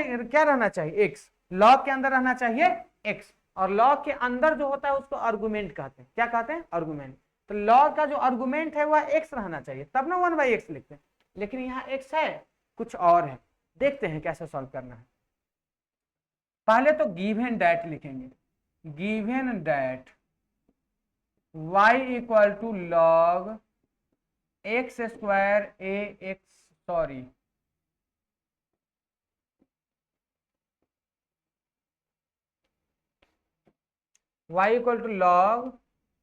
रहना चाहिए, एक्स, लॉग के अंदर रहना चाहिए एक्स, और लॉग के अंदर जो होता है उसको आर्गुमेंट कहते हैं, क्या कहते हैं, आर्गुमेंट। तो लॉग का जो आर्गुमेंट है वह एक्स रहना चाहिए, तब ना 1 बाई एक्स लिखते हैं, लेकिन यहाँ एक्स है, कुछ और है। देखते हैं कैसे सॉल्व करना है। पहले तो गिवन दैट लिखेंगे, given that y equal to log x square a x, sorry y equal to log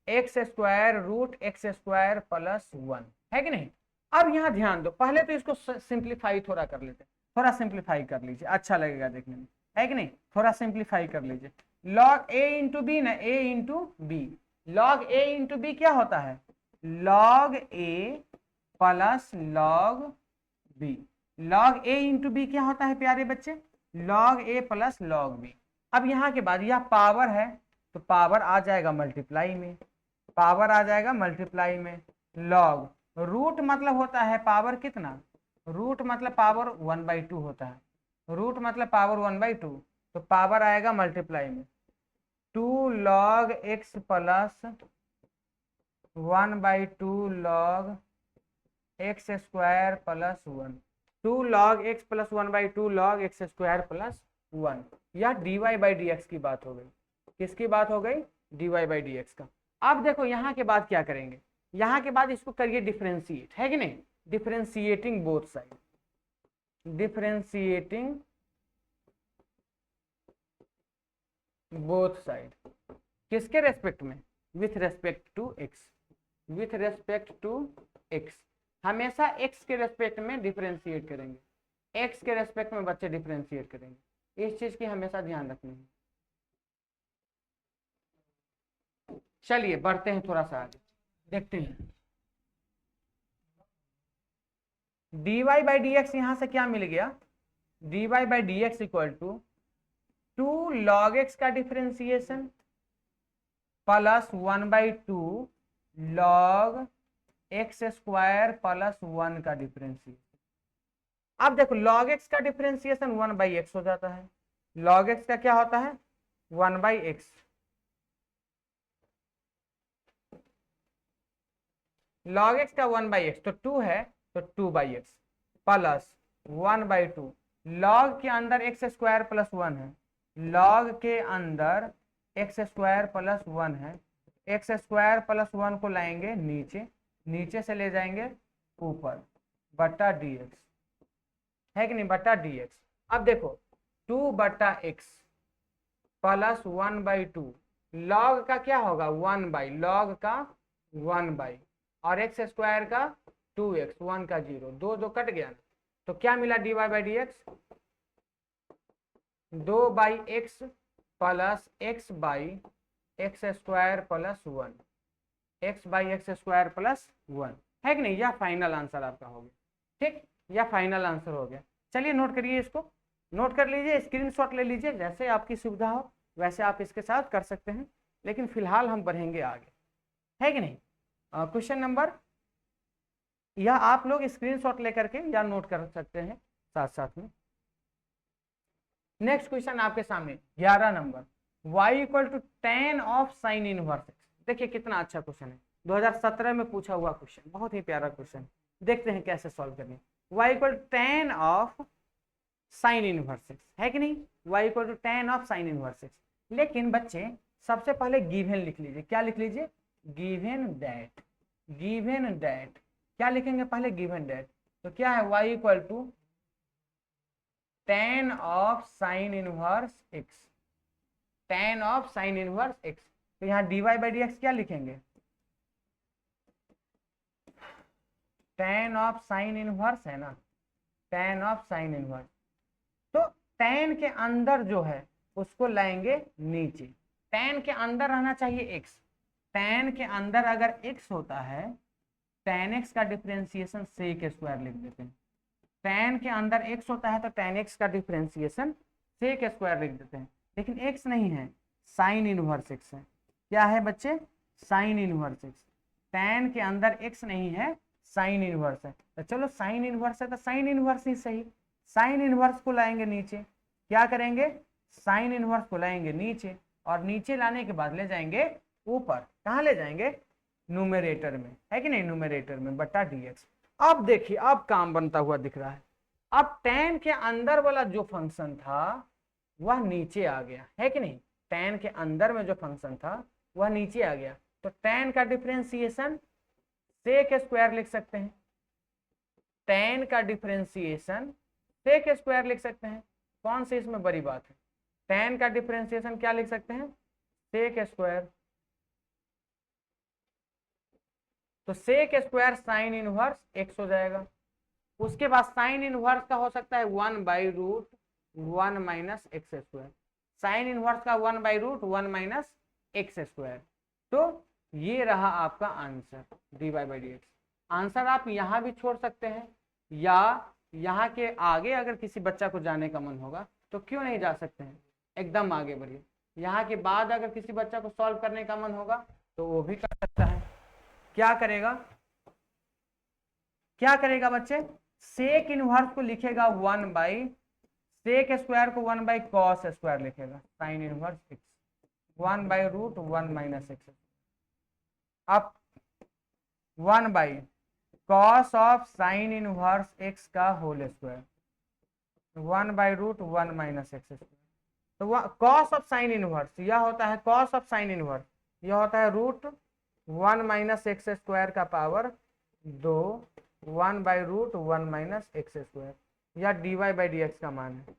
x square root x square plus 1, है कि नहीं। अब यहाँ ध्यान दो, पहले तो इसको सिंप्लीफाई थोड़ा कर लेते हैं, थोड़ा सिंप्लीफाई कर लीजिए, अच्छा लगेगा देखने में, है कि नहीं। थोड़ा सिंप्लीफाई कर लीजिए, लॉग ए इंटू बी ना, ए इंटू बी, लॉग ए इंटू बी क्या होता है, लॉग ए प्लस लॉग बी, लॉग ए इंटू बी क्या होता है प्यारे बच्चे, लॉग ए प्लस लॉग बी। अब यहाँ के बाद यह पावर है तो पावर आ जाएगा मल्टीप्लाई में, पावर आ जाएगा मल्टीप्लाई में, लॉग रूट मतलब होता है पावर कितना, रूट मतलब पावर 1 बाई 2 होता है, रूट मतलब पावर 1 बाई 2, तो पावर आएगा मल्टीप्लाई में 2 log x plus 1 by 2 log x square plus 1। 2 log x plus 1/2 log x square plus 1, या dy बाई डी एक्स की बात हो गई। किसकी बात हो गई? dy बाई डी एक्स का। अब देखो यहाँ के बाद क्या करेंगे, यहाँ के बाद इसको करिए डिफ्रेंशिएट, है कि नहीं, differentiating both side, differentiating both side, किसके रेस्पेक्ट में? With respect to x, with respect to x, हमेशा एक्स के रेस्पेक्ट में डिफरेंशिएट करेंगे, एक्स के रेस्पेक्ट में बच्चे डिफरेंशिएट करेंगे, इस चीज की हमेशा ध्यान रखनी है। चलिए बढ़ते हैं थोड़ा सा आगे, देखते हैं dy बाई डी एक्स, यहां से क्या मिल गया, dy by d x equal to 2 log x का differentiation plus 1/2 log x square plus 1 का डिफरेंशिएशन। अब देखो log x का डिफरेंशिएशन 1/x हो जाता है, log x का क्या होता है 1/x, log x का 1/x तो 2 है तो 2/x प्लस 1/2 log के अंदर x स्क्वायर प्लस 1 है, log के अंदर x स्क्वायर प्लस 1 है, x स्क्वायर प्लस 1 को लाएंगे नीचे, नीचे से ले जाएंगे ऊपर बटा dx, है कि नहीं, बटा dx। अब देखो 2/x प्लस 1/2 log का क्या होगा 1/, log का 1/, और x स्क्वायर का 2x, 1 का 0, 2 कट गया ना, तो क्या मिला dy by d x, 2/x plus x by x square plus 1, x by x square plus 1, है कि नहीं, यह फाइनल आंसर आपका हो गया। ठीक, यह फाइनल आंसर हो गया। चलिए नोट करिए, इसको नोट कर लीजिए, स्क्रीनशॉट ले लीजिए, जैसे आपकी सुविधा हो वैसे आप इसके साथ कर सकते हैं, लेकिन फिलहाल हम बढ़ेंगे आगे, है कि नहीं। क्वेश्चन नंबर, यह आप लोग स्क्रीनशॉट लेकर के या नोट कर सकते हैं साथ साथ में। नेक्स्ट क्वेश्चन आपके सामने 11 number, y equal to tan of sine inverse x. देखिए कितना अच्छा क्वेश्चन है, 2017 में पूछा हुआ क्वेश्चन, बहुत ही प्यारा क्वेश्चन। देखते हैं कैसे सॉल्व करनी। y equal to tan of sine inverse x, है कि नहीं, y equal to tan of sine inverse x. लेकिन बच्चे सबसे पहले गिवन लिख लीजिए, क्या लिख लीजिए, गिवन दैट, गिवन दैट, क्या लिखेंगे पहले, गिवन दैट, तो क्या है y equal to tan of sine inverse x, tan of sine inverse x, तो यहाँ dy बाई डी एक्स क्या लिखेंगे, tan ऑफ साइन इनवर्स है ना, tan ऑफ साइन इनवर्स, तो tan के अंदर जो है उसको लाएंगे नीचे, tan के अंदर रहना चाहिए x, tan के अंदर अगर x होता है, tan x का डिफरेंशिएशन sec स्क्वायर लिख देते हैं, tan के अंदर x होता है तो tan x का डिफरेंशिएशन sec स्क्वायर लिख देते हैं, लेकिन x नहीं है, साइन इनवर्स x है। क्या है बच्चे, साइन इनवर्स x, tan के अंदर x नहीं है, साइन इनवर्स है, तो चलो साइन इनवर्स है तो साइन इनवर्स ही सही, साइन इनवर्स को लाएंगे नीचे, क्या करेंगे, साइन इनवर्स को लाएंगे नीचे, और नीचे लाने के बाद ले जाएंगे ऊपर, कहाँ ले जाएंगे, न्यूमरेटर में, है कि नहीं, न्यूमरेटर में बटा dx। अब देखिए अब काम बनता हुआ दिख रहा है, अब tan के अंदर वाला जो फंक्शन था वह नीचे आ गया, है कि नहीं, tan के अंदर में जो फंक्शन था वह नीचे आ गया, तो tan का डिफरेंशिएशन sec स्क्वायर लिख सकते हैं, tan का डिफरेंशिएशन sec स्क्वायर लिख सकते हैं, कौन सी इसमें बड़ी बात है, tan का डिफरेंशिएशन क्या लिख सकते हैं, sec स्क्वायर, तो sec square sine inverse x हो जाएगा, उसके बाद साइन इनवर्स का हो सकता है 1/√1 minus x square, sine inverse का 1/√1 माइनस एक्स स्क्वायर, तो ये रहा आपका answer dy by d x. Answer आप यहाँ भी छोड़ सकते हैं, या यहाँ के आगे अगर किसी बच्चा को जाने का मन होगा तो क्यों नहीं जा सकते हैं, एकदम आगे बढ़िए, यहाँ के बाद अगर किसी बच्चा को सॉल्व करने का मन होगा तो वो भी कर सकता है। क्या करेगा, क्या करेगा बच्चे, सेक इनवर्स को लिखेगा 1/, सेक स्क्वायर को 1/cos स्क्वायर लिखेगा, sine inverse x 1/√1 minus x, अब 1/, cos of sine inverse x का whole square 1/√1 minus x square. तो कॉस ऑफ साइन इनवर्स यह होता है, कॉस ऑफ साइन इनवर्स यह होता है √1 माइनस एक्स स्क्वायर का पावर 2 1/√1 माइनस एक्स स्क्वायर, या dy/dx का मान है।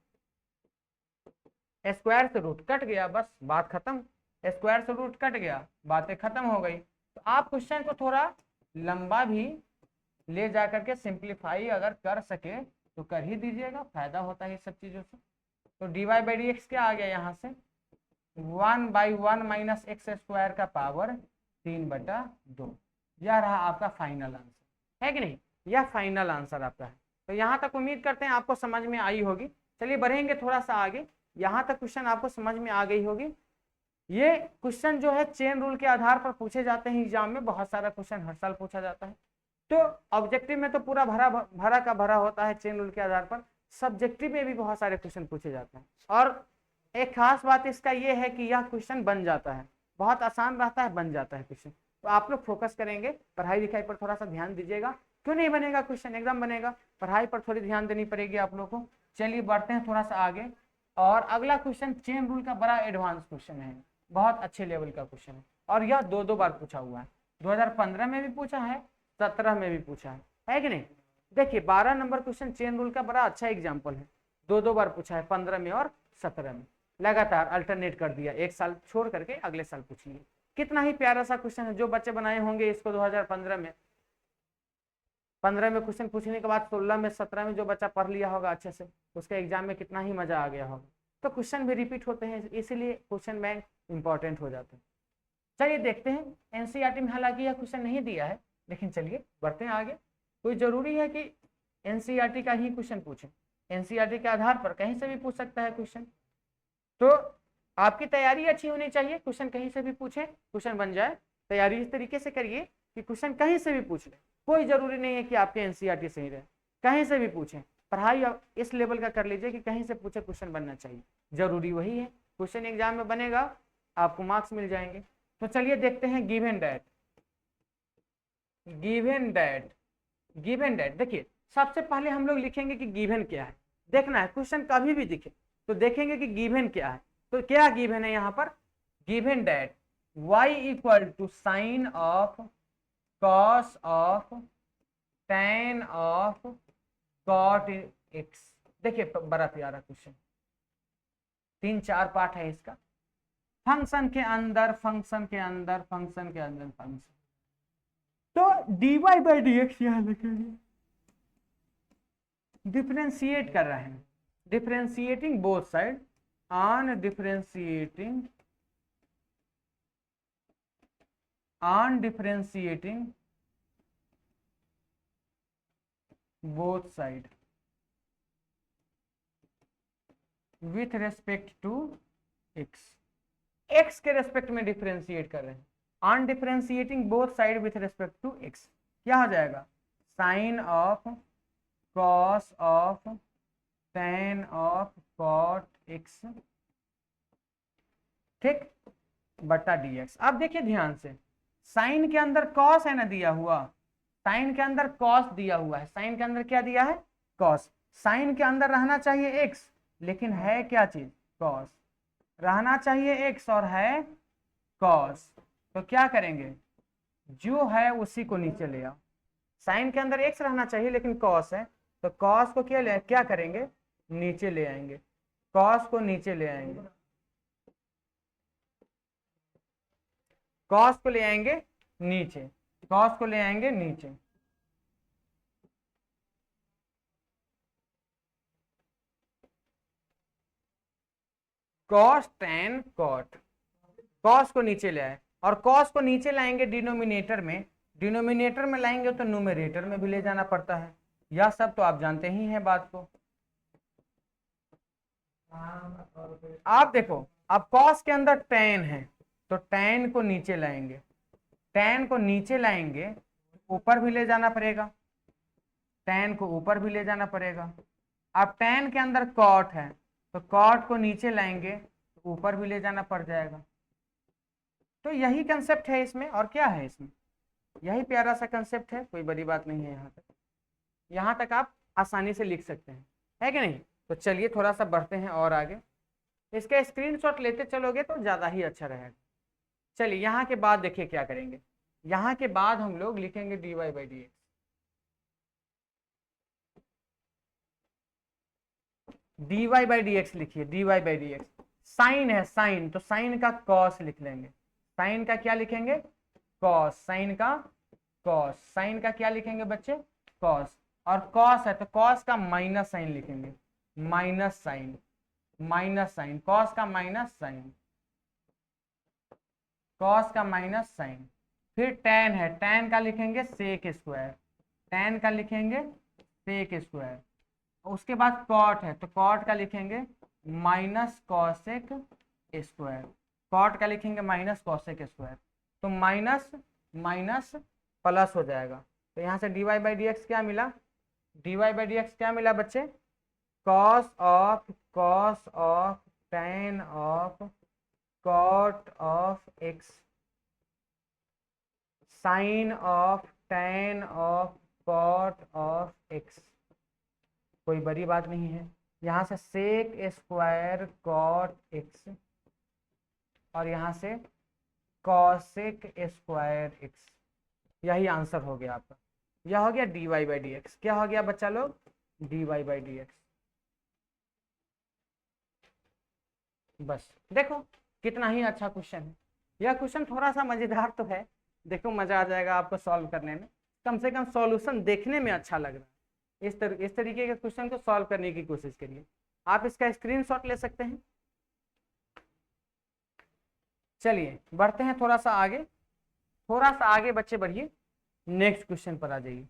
स्क्वायर से रूट कट गया, बस बात खत्म। स्क्वायर से रूट कट गया, बातें खत्म हो गई। तो आप क्वेश्चन को थोड़ा लंबा भी ले जाकर के सिंप्लीफाई अगर कर सके तो कर ही दीजिएगा, फायदा होता है ये सब चीजों से। तो dy/dx क्या आ गया यहाँ से 1/1 माइनस एक्स स्क्वायर का पावर 3/2। यह रहा आपका फाइनल आंसर, है कि नहीं? यह फाइनल आंसर आपका है। तो यहाँ तक उम्मीद करते हैं आपको समझ में आई होगी। चलिए बढ़ेंगे थोड़ा सा आगे, यहाँ तक क्वेश्चन आपको समझ में आ गई होगी। ये क्वेश्चन जो है चेन रूल के आधार पर पूछे जाते हैं एग्जाम में, बहुत सारा क्वेश्चन हर साल पूछा जाता है। तो ऑब्जेक्टिव में तो पूरा भरा का भरा होता है चेन रूल के आधार पर, सब्जेक्टिव में भी बहुत सारे क्वेश्चन पूछे जाते हैं। और एक खास बात इसका यह है कि यह क्वेश्चन बन जाता है, बहुत आसान रहता है, बन जाता है क्वेश्चन। तो आप लोग फोकस करेंगे, पढ़ाई लिखाई पर थोड़ा सा ध्यान दीजिएगा। क्यों नहीं बनेगा क्वेश्चन, एकदम बनेगा। पढ़ाई पर थोड़ी ध्यान देनी पड़ेगी आप लोग को। चलिए बढ़ते हैं थोड़ा सा आगे, और अगला क्वेश्चन चेन रूल का बड़ा एडवांस क्वेश्चन है, बहुत अच्छे लेवल का क्वेश्चन है, और यह दो बार पूछा हुआ है। 2015 में भी पूछा है, 17 में भी पूछा है कि नहीं? देखिए 12 नंबर क्वेश्चन चेन रूल का बड़ा अच्छा एग्जाम्पल है, दो बार पूछा है, 15 में और 17 में। लगातार अल्टरनेट कर दिया, एक साल छोड़ करके अगले साल पूछ लिए। कितना ही प्यारा सा क्वेश्चन है, जो बच्चे बनाए होंगे इसको 2015 में, 15 में क्वेश्चन पूछने के बाद 16 में 17 में जो बच्चा पढ़ लिया होगा अच्छे से, उसके एग्जाम में कितना ही मजा आ गया होगा। तो क्वेश्चन भी रिपीट होते हैं, इसीलिए क्वेश्चन बैंक इंपॉर्टेंट हो जाते हैं। चलिए देखते हैं, एनसीईआरटी में हालांकि यह क्वेश्चन नहीं दिया है, लेकिन चलिए बढ़ते हैं आगे। कोई जरूरी है कि एनसीईआरटी का ही क्वेश्चन पूछे? एनसीईआरटी के आधार पर कहीं से भी पूछ सकता है क्वेश्चन। तो आपकी तैयारी अच्छी होनी चाहिए, क्वेश्चन कहीं से भी पूछे, क्वेश्चन बन जाए। तैयारी इस तरीके से करिए कि क्वेश्चन कहीं से भी पूछ ले, कोई जरूरी नहीं है कि आपके एनसीईआरटी से ही रहे, कहीं से भी पूछे। पढ़ाई इस लेवल का कर लीजिए कि कहीं से पूछे क्वेश्चन बनना चाहिए, जरूरी वही है। क्वेश्चन एग्जाम में बनेगा, आपको मार्क्स मिल जाएंगे। तो चलिए देखते हैं given that. Given that, given that देखिए, सबसे पहले हम लोग लिखेंगे कि गिवन क्या है। देखना है क्वेश्चन कभी भी दिखे तो देखेंगे कि गिवन क्या है। तो क्या गिवन है यहाँ पर? Given that y equal to sine of cos of tan of cot x। देखिए बड़ा प्यारा क्वेश्चन, 3-4 पार्ट है इसका। फंक्शन के अंदर फंक्शन के अंदर फंक्शन के अंदर फंक्शन, तो dy/dx यहां लिखेंगे, डिफरेंशिएट कर रहे हैं, differentiating both side, on differentiating both side with respect to x। x के रेस्पेक्ट में डिफरेंशिएट कर रहे हैं, on differentiating both side with respect to x। क्या हो जाएगा? Sine of cos of tan of cot x, ठीक, बटा dx। अब देखिए ध्यान से, साइन के अंदर कॉस है ना दिया हुआ, साइन के अंदर कॉस दिया हुआ है, साइन के अंदर क्या दिया है? कॉस। साइन के अंदर रहना चाहिए x, लेकिन है क्या चीज? कॉस। रहना चाहिए x और है कॉस, तो क्या करेंगे? जो है उसी को नीचे ले आओ। साइन के अंदर x रहना चाहिए लेकिन कॉस है, तो कॉस को क्या करेंगे? नीचे ले आएंगे, कॉस को नीचे ले आएंगे, कॉस को ले आएंगे नीचे, कॉस को ले आएंगे नीचे। कॉस tan cot, कॉस को नीचे ले आए, और कॉस को नीचे लाएंगे डिनोमिनेटर में, डिनोमिनेटर में लाएंगे तो न्यूमरेटर में भी ले जाना पड़ता है। यह सब तो आप जानते ही हैं बात को। आप देखो, अब कॉस के अंदर tan है, तो tan को नीचे लाएंगे, tan को नीचे लाएंगे, ऊपर भी ले जाना पड़ेगा, tan को ऊपर भी ले जाना पड़ेगा। अब tan के अंदर cot है, तो cot को नीचे लाएंगे, तो ऊपर भी ले जाना पड़ जाएगा। तो यही कंसेप्ट है इसमें, और क्या है इसमें? यही प्यारा सा कंसेप्ट है, कोई बड़ी बात नहीं है। यहाँ तक आप आसानी से लिख सकते हैं, है कि नहीं। तो चलिए थोड़ा सा बढ़ते हैं और आगे, इसका स्क्रीनशॉट लेते चलोगे तो ज़्यादा ही अच्छा रहेगा। चलिए यहाँ के बाद देखिए क्या करेंगे, यहाँ के बाद हम लोग लिखेंगे dy by d x. dy by d x लिखिए, dy by d x. Sine है, साइन, तो साइन का कॉस लिख लेंगे। साइन का क्या लिखेंगे, कॉस। साइन का कॉस, साइन का क्या लिखेंगे बच्चे, कॉस। और कॉस है तो कॉस का माइनस साइन लिखेंगे, minus sine, minus sine, cos का माइनस साइन, कॉस का माइनस साइन। फिर टैन है, टैन का लिखेंगे सेक स्क्वायर, टैन का लिखेंगे सेक स्क्वायर। उसके बाद कॉट है तो कॉट का लिखेंगे माइनस कॉसेक स्क्वायर, कॉट का लिखेंगे माइनस कॉसेक स्क्वायर। तो माइनस माइनस प्लस हो जाएगा, तो यहाँ से dy बाई डी एक्स क्या मिला, dy बाई डी एक्स क्या मिला बच्चे, cos of tan of cot of x, sin of tan of cot of x। कोई बड़ी बात नहीं है। यहाँ से सेक स्क्वायर cot x और यहाँ से cosec स्क्वायर x, यही आंसर हो गया आपका। यह हो गया dy बाई डी एक्स। क्या हो गया बच्चा लोग, dy बाई डी एक्स। बस देखो कितना ही अच्छा क्वेश्चन है। यह क्वेश्चन थोड़ा सा मजेदार तो है, देखो मजा आ जाएगा आपको सॉल्व करने में, कम से कम सॉल्यूशन देखने में अच्छा लग रहा है। इस तरीके के क्वेश्चन को सॉल्व करने की कोशिश करिए। आप इसका स्क्रीनशॉट ले सकते हैं। चलिए बढ़ते हैं थोड़ा सा आगे, थोड़ा सा आगे बच्चे बढ़िए, नेक्स्ट क्वेश्चन पर आ जाइए।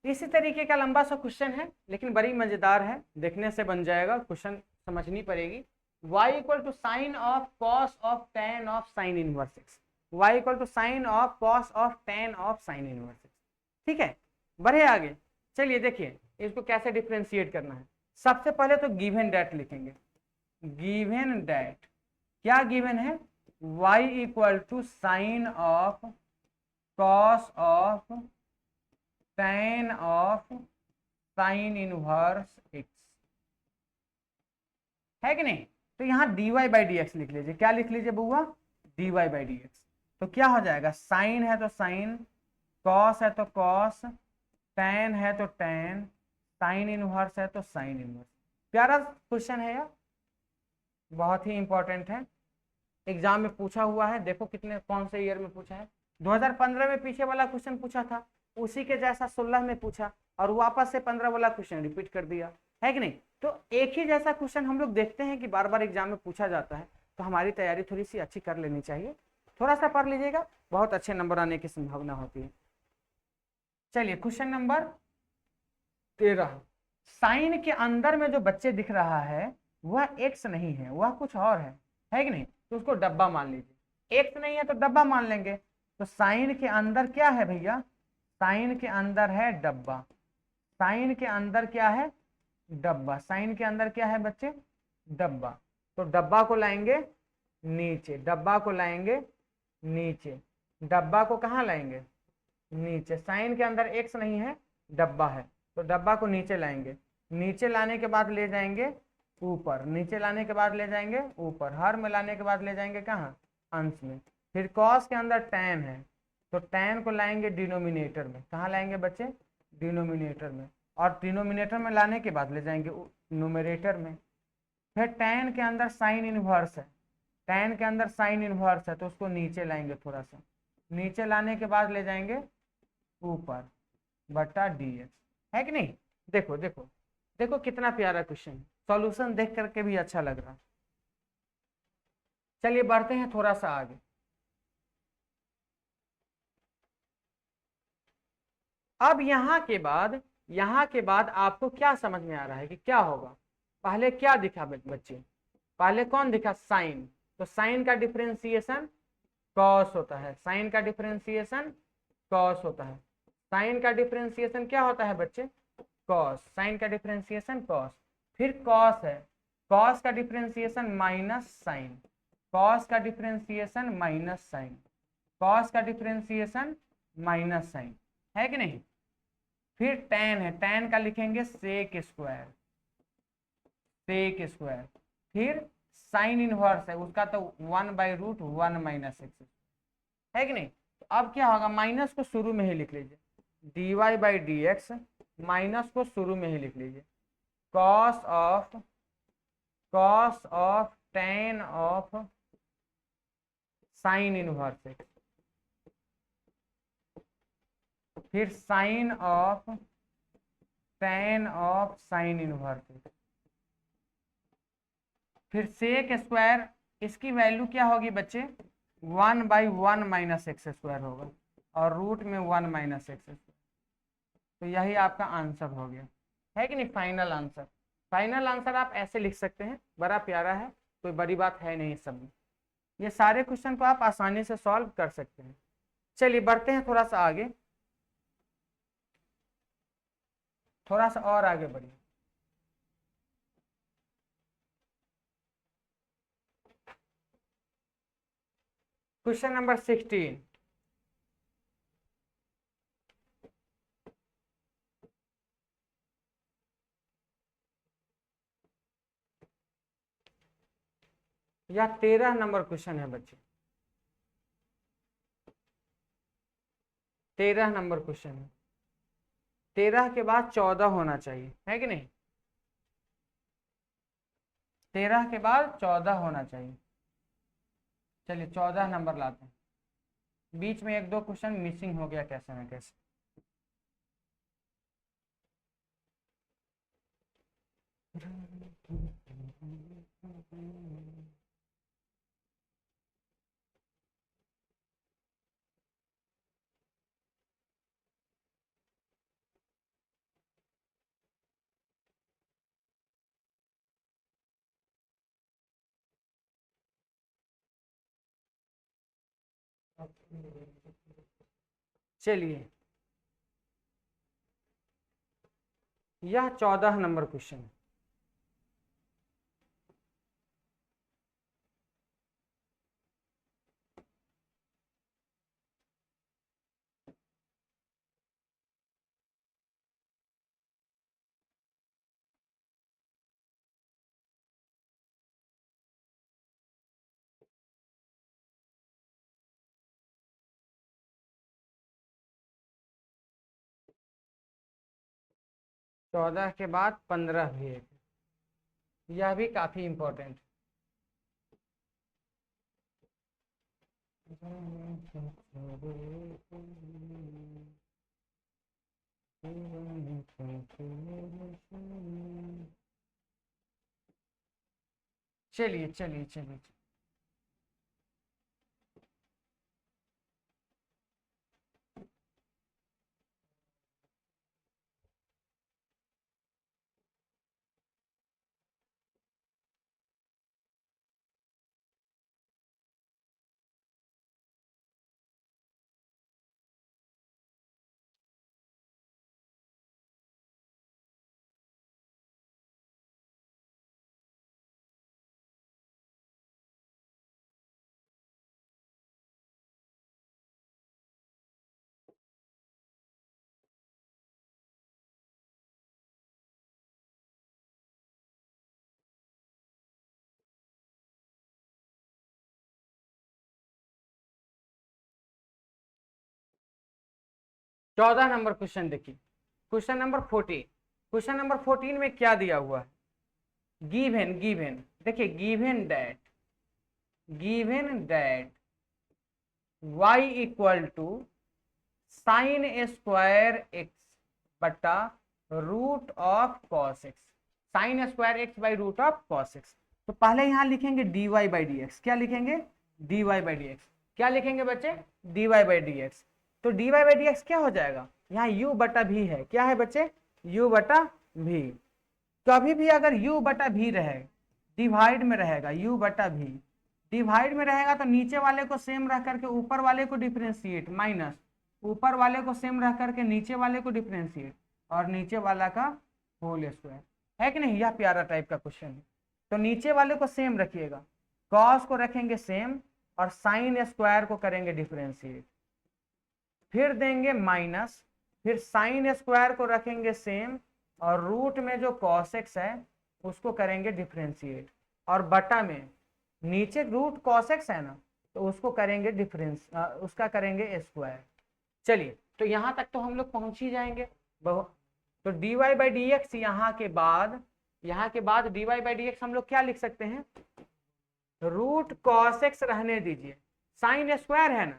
इसी तरीके का लंबा सा क्वेश्चन है लेकिन बड़ी मजेदार है, देखने से बन जाएगा, क्वेश्चन समझनी पड़ेगी। y equal to sine of cos of tan of sine inverse x, y equal to sine of cos of tan of sine inverse x। ठीक है, बढ़े आगे। चलिए देखिए इसको कैसे डिफ्रेंशिएट करना है। सबसे पहले तो गिवन डैट लिखेंगे, गिवन डैट क्या गिवन है, y equal to sine of cos of tan of sine inverse x, है कि नहीं। तो यहाँ dy बाई डी एक्स लिख लीजिए। क्या लिख लीजिए बुआ, dy बाई डी एक्स। तो क्या हो जाएगा, साइन है तो साइन, कॉस है तो कॉस, tan है तो tan, साइन इनवर्स है तो साइन इनवर्स। प्यारा क्वेश्चन है यार, बहुत ही इंपॉर्टेंट है, एग्जाम में पूछा हुआ है। देखो कितने कौन से ईयर में पूछा है, 2015 में पीछे वाला क्वेश्चन पूछा था, उसी के जैसा 16 में पूछा और वापस से 15 वाला क्वेश्चन रिपीट कर दिया, है कि नहीं। तो एक ही जैसा क्वेश्चन हम लोग देखते हैं कि बार बार एग्जाम में पूछा जाता है, तो हमारी तैयारी थोड़ी सी अच्छी कर लेनी चाहिए। थोड़ा सा पढ़ लीजिएगा, बहुत अच्छे नंबर आने की संभावना होती है। चलिए क्वेश्चन नंबर 13, साइन के अंदर में जो बच्चे दिख रहा है वह एक्स नहीं है, वह कुछ और है कि नहीं। तो उसको डब्बा मान लीजिए, एक्स नहीं है तो डब्बा मान लेंगे। तो साइन के अंदर क्या है भैया, साइन के अंदर है डब्बा, साइन के अंदर क्या है, डब्बा। साइन के अंदर क्या है बच्चे, डब्बा। तो डब्बा को लाएंगे नीचे, डब्बा को लाएंगे नीचे, डब्बा को कहाँ लाएंगे, नीचे। साइन के अंदर एक्स नहीं है, डब्बा है, तो डब्बा को नीचे लाएंगे। नीचे लाने के बाद ले जाएंगे ऊपर, नीचे लाने के बाद ले जाएंगे ऊपर, हर में लाने के बाद ले जाएंगे कहाँ, अंश में। फिर कॉस के अंदर टैन है तो टैन को लाएंगे डिनोमिनेटर में, कहाँ लाएंगे बच्चे, डिनोमिनेटर में। और डिनोमिनेटर में लाने के बाद ले जाएंगे न्यूमरेटर में। फिर टैन के अंदर साइन इनवर्स है, टैन के अंदर साइन इनवर्स है तो उसको नीचे लाएंगे, थोड़ा सा नीचे लाने के बाद ले जाएंगे ऊपर बटा dx, है कि नहीं। देखो देखो देखो कितना प्यारा क्वेश्चन, सॉल्यूशन देख करके भी अच्छा लग रहा। चलिए बढ़ते हैं थोड़ा सा आगे। अब यहाँ के बाद आपको क्या समझ में आ रहा है कि क्या होगा। पहले क्या दिखा बच्चे, पहले कौन दिखा, साइन। तो साइन का डिफरेंशिएशन कॉस होता है, साइन का डिफरेंशिएशन कॉस होता है। साइन का डिफरेंशिएशन क्या होता है बच्चे, कॉस। साइन का डिफरेंशिएशन कॉस। फिर कॉस है, कॉस का डिफरेंशिएशन माइनस साइन, कॉस का डिफरेंशिएशन माइनस साइन, कॉस का डिफरेंशिएशन माइनस साइन, है कि नहीं। फिर tan है, tan का लिखेंगे सेक स्क्वायर, सेक स्क्वायर। फिर साइन इनवर्स है उसका, तो 1/√1 माइनस एक्स, है कि नहीं। तो अब क्या होगा, माइनस को शुरू में ही लिख लीजिए, dy/dx माइनस को शुरू में ही लिख लीजिए, cos of tan of sine inverse x, फिर sine of tan of sine inverse x, फिर सेक स्क्वायर, इसकी वैल्यू क्या होगी बच्चे, 1/1 माइनस एक्स स्क्वायर होगा, और रूट में 1 माइनस एक्स स्क्वायर। तो यही आपका आंसर हो गया, है कि नहीं, फाइनल आंसर। फाइनल आंसर आप ऐसे लिख सकते हैं, बड़ा प्यारा है, कोई बड़ी बात है नहीं सब में। ये सारे क्वेश्चन को आप आसानी से सॉल्व कर सकते हैं। चलिए बढ़ते हैं थोड़ा सा आगे, थोड़ा सा और आगे बढ़िए। क्वेश्चन नंबर 16, यह 13 नंबर क्वेश्चन है बच्चे, 13 नंबर क्वेश्चन है। 13 के बाद 14 होना चाहिए, है कि नहीं, 13 के बाद 14 होना चाहिए। चलिए 14 नंबर लाते हैं, बीच में एक दो क्वेश्चन मिसिंग हो गया कैसे ना कैसे। चलिए यह 14 नंबर क्वेश्चन है। चौदह के बाद 15 भी है, यह भी काफी इंपॉर्टेंट है। चलिए चलिए चलिए, 14 नंबर क्वेश्चन देखिए, क्वेश्चन नंबर 14। क्वेश्चन नंबर 14 में क्या दिया हुआ है, गिवन गिवन, देखिए given that y equal to sine square x बटा root of cos x, sine square x by root of cos x. तो पहले यहां लिखेंगे dy/dx, क्या लिखेंगे, dy/dx, क्या लिखेंगे बच्चे, dy/dx। तो dy/dx क्या हो जाएगा, यहाँ u बटा भी है, क्या है बच्चे, u बटा भी। कभी भी अगर u बटा भी रहे, डिवाइड में रहेगा, u बटा भी डिवाइड में रहेगा, तो नीचे वाले को सेम रख करके ऊपर वाले को डिफ्रेंशिएट, माइनस ऊपर वाले को सेम रख करके नीचे वाले को डिफ्रेंशिएट, और नीचे वाला का होल स्क्वायर, है कि नहीं। यह प्यारा टाइप का क्वेश्चन है। तो नीचे वाले को सेम रखिएगा, कॉस को रखेंगे सेम, और साइन स्क्वायर को करेंगे डिफरेंशिएट, फिर देंगे माइनस, फिर साइन स्क्वायर को रखेंगे सेम, और रूट में जो cos x है उसको करेंगे डिफरेंशिएट, और बटा में नीचे रूट cos x है ना, तो उसको करेंगे डिफरेंस, उसका करेंगे स्क्वायर। चलिए, तो यहां तक तो हम लोग पहुंच ही जाएंगे। तो dy बाई डी एक्स, यहाँ के बाद dy बाई डी एक्स हम लोग क्या लिख सकते हैं, रूट cos x रहने दीजिए, साइन स्क्वायर है ना,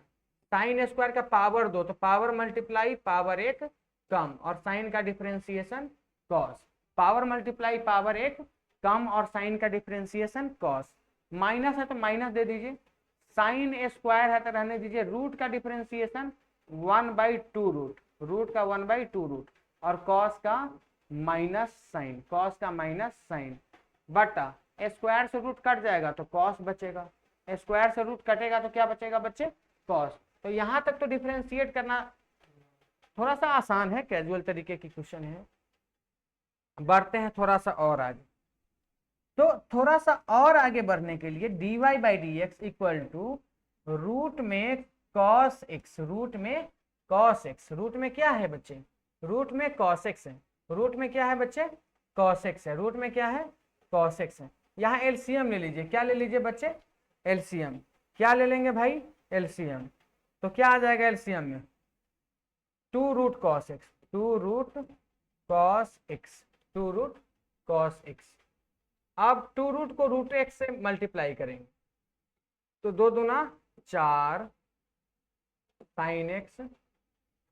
साइन स्क्वायर का पावर 2, तो पावर मल्टीप्लाई पावर 1 कम, और साइन का differentiation cos, power multiply power 1 कम, और साइन का डिफरेंशिएशन cos, माइनस है तो माइनस दे दीजिए, साइन स्क्वायर है तो रहने दीजिए, रूट का डिफरेंशिएशन 1/2 रूट, रूट का 1/2 रूट, और cos का माइनस साइन, cos का माइनस साइन, बटा स्क्वायर से रूट कट जाएगा तो cos बचेगा, स्क्वायर से रूट कटेगा तो क्या बचेगा बच्चे, cos। तो यहां तक तो डिफरेंशिएट करना थोड़ा सा आसान है, कैजुअल तरीके की क्वेश्चन है। बढ़ते हैं थोड़ा सा और आगे, तो थोड़ा सा और आगे बढ़ने के लिए dy by d x equal to root में cos x, रूट में cos x, रूट में क्या है बच्चे, रूट में cos x है, रूट में क्या है बच्चे, cos x है, रूट में क्या है, cos x है। यहाँ एलसीएम ले लीजिए, क्या ले लीजिए बच्चे, एलसीएम, क्या ले लेंगे भाई, एलसीएम, तो क्या आ जाएगा एलसीएम में, 2 root cos x, 2 root cos x, 2 root cos x। अब 2 रूट को रूट x से मल्टीप्लाई करेंगे, तो 2 दूना 4 sine x,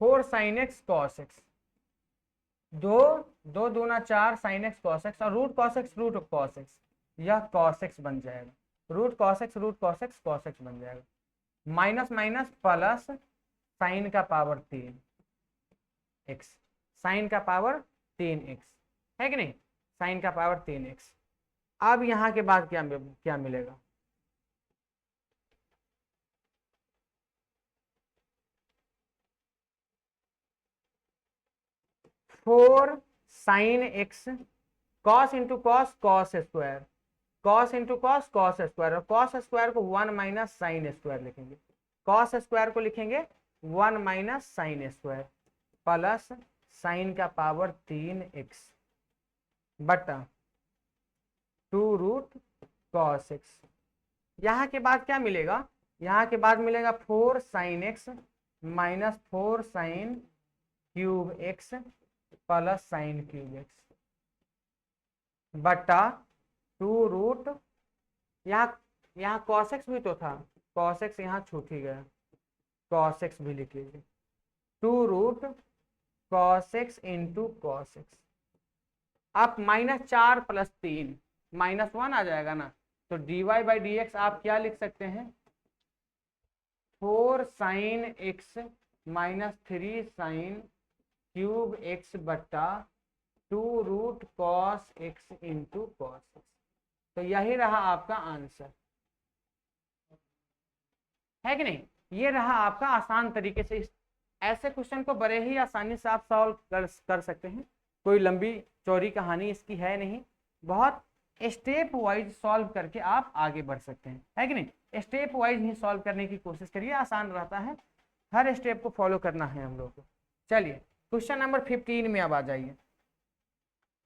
4 sine x cos x, 2 दूना 4 साइन x cos x, और root cos x root cos x, यह cos x बन जाएगा, root cos x root cos x cos x बन जाएगा, माइनस माइनस प्लस, साइन का पावर 3x, साइन का power 3x है कि नहीं, साइन का पावर 3x। अब यहां के बाद क्या मिलेगा, 4 sine x, cos into cos cos square, cos into cos cos square, और cos स्क्वायर को 1 माइनस साइन स्क्वायर लिखेंगे, cos स्क्वायर को लिखेंगे 1 minus sine square, plus sine का पावर 3x बटा 2 रूट cos x। यहाँ के बाद क्या मिलेगा, यहाँ के बाद मिलेगा 4 sine x minus 4 sine cube x plus sine cube x बटा 2 रूट, यहाँ cos x भी तो था, cos x यहाँ छूट ही गया, cos x भी लिख लीजिए, 2 root cos x into cos x। आप -4 प्लस 3 -1 आ जाएगा ना, तो dy बाई डी एक्स आप क्या लिख सकते हैं, 4 sine x minus 3 sine cube x बट्टा 2 root cos x into cos x। तो यही रहा आपका आंसर, है कि नहीं, ये रहा आपका आसान तरीके से। ऐसे क्वेश्चन को बड़े ही आसानी से आप सॉल्व कर सकते हैं, कोई लंबी चौड़ी कहानी इसकी है नहीं, बहुत स्टेप वाइज सॉल्व करके आप आगे बढ़ सकते हैं, है कि नहीं, स्टेप वाइज ही सॉल्व करने की कोशिश करिए, आसान रहता है, हर स्टेप को फॉलो करना है हम लोग को। चलिए क्वेश्चन नंबर 15 में अब आ जाइए,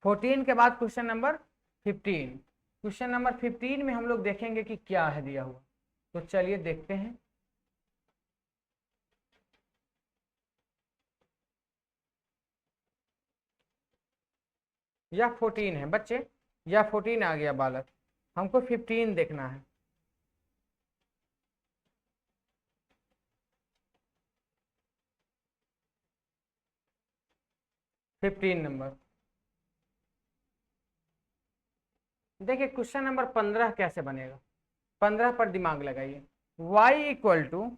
14 के बाद क्वेश्चन नंबर 15। क्वेश्चन नंबर 15 में हम लोग देखेंगे कि क्या है दिया हुआ, तो चलिए देखते हैं। यह 14 है बच्चे, यह 14 आ गया बालक, हमको 15 देखना है। नंबर देखिए, क्वेश्चन नंबर 15 कैसे बनेगा, 15 पर दिमाग लगाइए। y equal to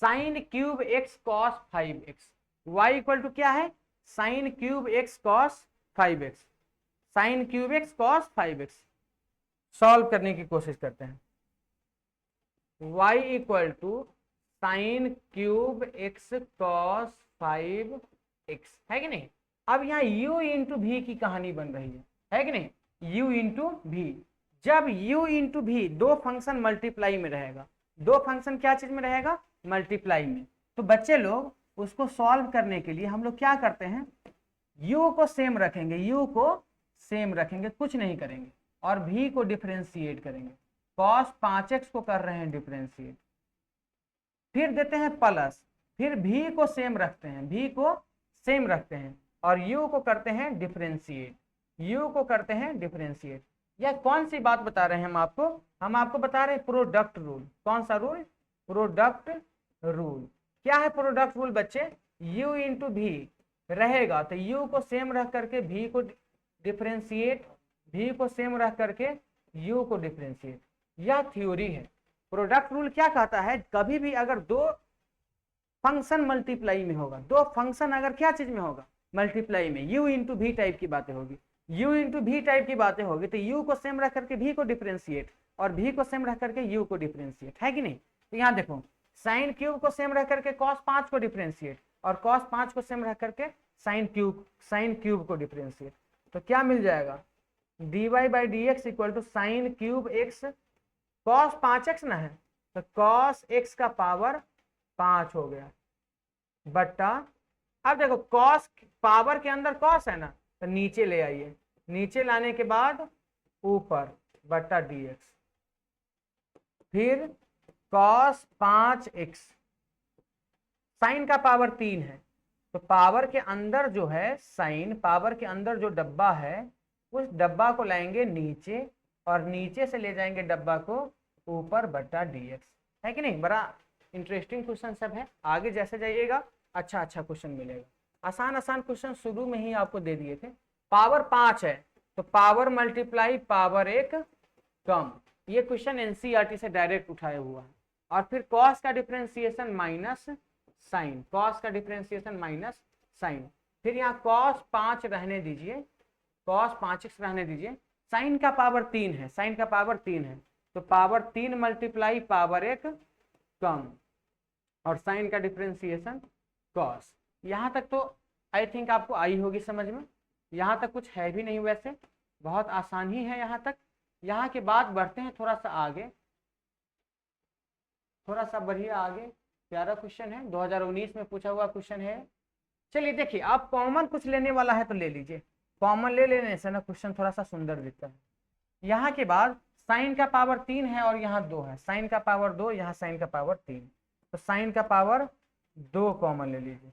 sine cube x cos 5x, y equal to क्या है, sine cube x cos 5x, sine cube x cos 5x। Solve करने की कोशिश करते हैं। y equal to sine cube x cos 5x, है कि नहीं। अब यहाँ u इंटू भी की कहानी बन रही है कि नहीं, u इंटू भी, जब u इंटू भी दो फंक्शन मल्टीप्लाई में रहेगा, दो फंक्शन क्या चीज में रहेगा, मल्टीप्लाई में। तो बच्चे लोग उसको सॉल्व करने के लिए हम लोग क्या करते हैं, u को सेम रखेंगे, u को सेम रखेंगे, कुछ नहीं करेंगे, और v को डिफरेंशिएट करेंगे। cos 5x को कर रहे हैं डिफरेंशिएट, फिर देते हैं प्लस, फिर v को सेम रखते हैं, v को सेम रखते हैं, और u को करते हैं डिफरेंशिएट, u को करते हैं डिफरेंशिएट। यह कौन सी बात बता रहे हैं हम आपको बता रहे हैं प्रोडक्ट रूल। कौन सा रूल, प्रोडक्ट रूल। क्या है प्रोडक्ट रूल बच्चे, u इंटू भी रहेगा तो u को सेम रख करके v को डिफरेंशिएट, v को सेम रख करके u को डिफरेंशिएट। यह थ्योरी है। प्रोडक्ट रूल क्या कहता है, कभी भी अगर दो फंक्शन मल्टीप्लाई में होगा, दो फंक्शन अगर क्या चीज में होगा, मल्टीप्लाई में, u इंटू भी टाइप की बातें होगी, u इंटू भी टाइप की बातें होगी, तो u को सेम रख करके v को डिफरेंशिएट, और v को सेम रख करके u को डिफरेंशिएट, है कि नहीं। तो यहाँ देखो साइन क्यूब को सेम रख करके cos 5 को डिफरेंशिएट, और cos 5 को सेम रख करके साइन क्यूब को डिफरेंशिएट। तो क्या मिल जाएगा, dy by d x equal to sine cube x, cos 5x ना है तो cos x का पावर 5 हो गया, बट्टा, अब देखो cos पावर के अंदर cos है ना, तो नीचे ले आइए, नीचे लाने के बाद ऊपर बट्टा dx, फिर cos 5x, साइन का पावर 3 है, तो पावर के अंदर जो है साइन, पावर के अंदर जो डब्बा है उस डब्बा को लाएंगे नीचे, और नीचे से ले जाएंगे डब्बा को ऊपर बट्टा dx, है कि नहीं। बड़ा इंटरेस्टिंग क्वेश्चन सब है, आगे जैसे जाइएगा अच्छा क्वेश्चन मिलेगा। आसान क्वेश्चन शुरू में ही आपको दे दिए थे। पावर 5 है तो पावर मल्टीप्लाई पावर 1 कम, ये क्वेश्चन एनसीईआरटी से डायरेक्ट उठाया हुआ है। और फिर कॉस का डिफरेंशिएशन माइनस साइन, कॉस का डिफरेंशिएशन माइनस साइन, फिर यहाँ कॉस 5 रहने दीजिए, कॉस 5x रहने दीजिए, साइन का पावर 3 है, साइन का पावर 3 है, तो पावर 3 मल्टीप्लाई पावर 1 कम, और साइन का डिफरेंशिएशन कॉस। यहाँ तक तो आई थिंक आपको आई होगी समझ में, यहाँ तक कुछ है भी नहीं, वैसे बहुत आसान ही है यहाँ तक। यहाँ के बाद बढ़ते हैं थोड़ा सा आगे, थोड़ा सा बढ़िए आगे, प्यारा क्वेश्चन है, 2019 में पूछा हुआ क्वेश्चन है। चलिए देखिए, आप कॉमन कुछ लेने वाला है तो ले लीजिए, कॉमन ले लेने से ना क्वेश्चन थोड़ा सा सुंदर दिखता है। यहाँ के बाद साइन का पावर 3 है और यहाँ 2 है, साइन का पावर 2, यहाँ साइन का पावर 3, तो साइन का पावर 2 कॉमन ले लीजिए,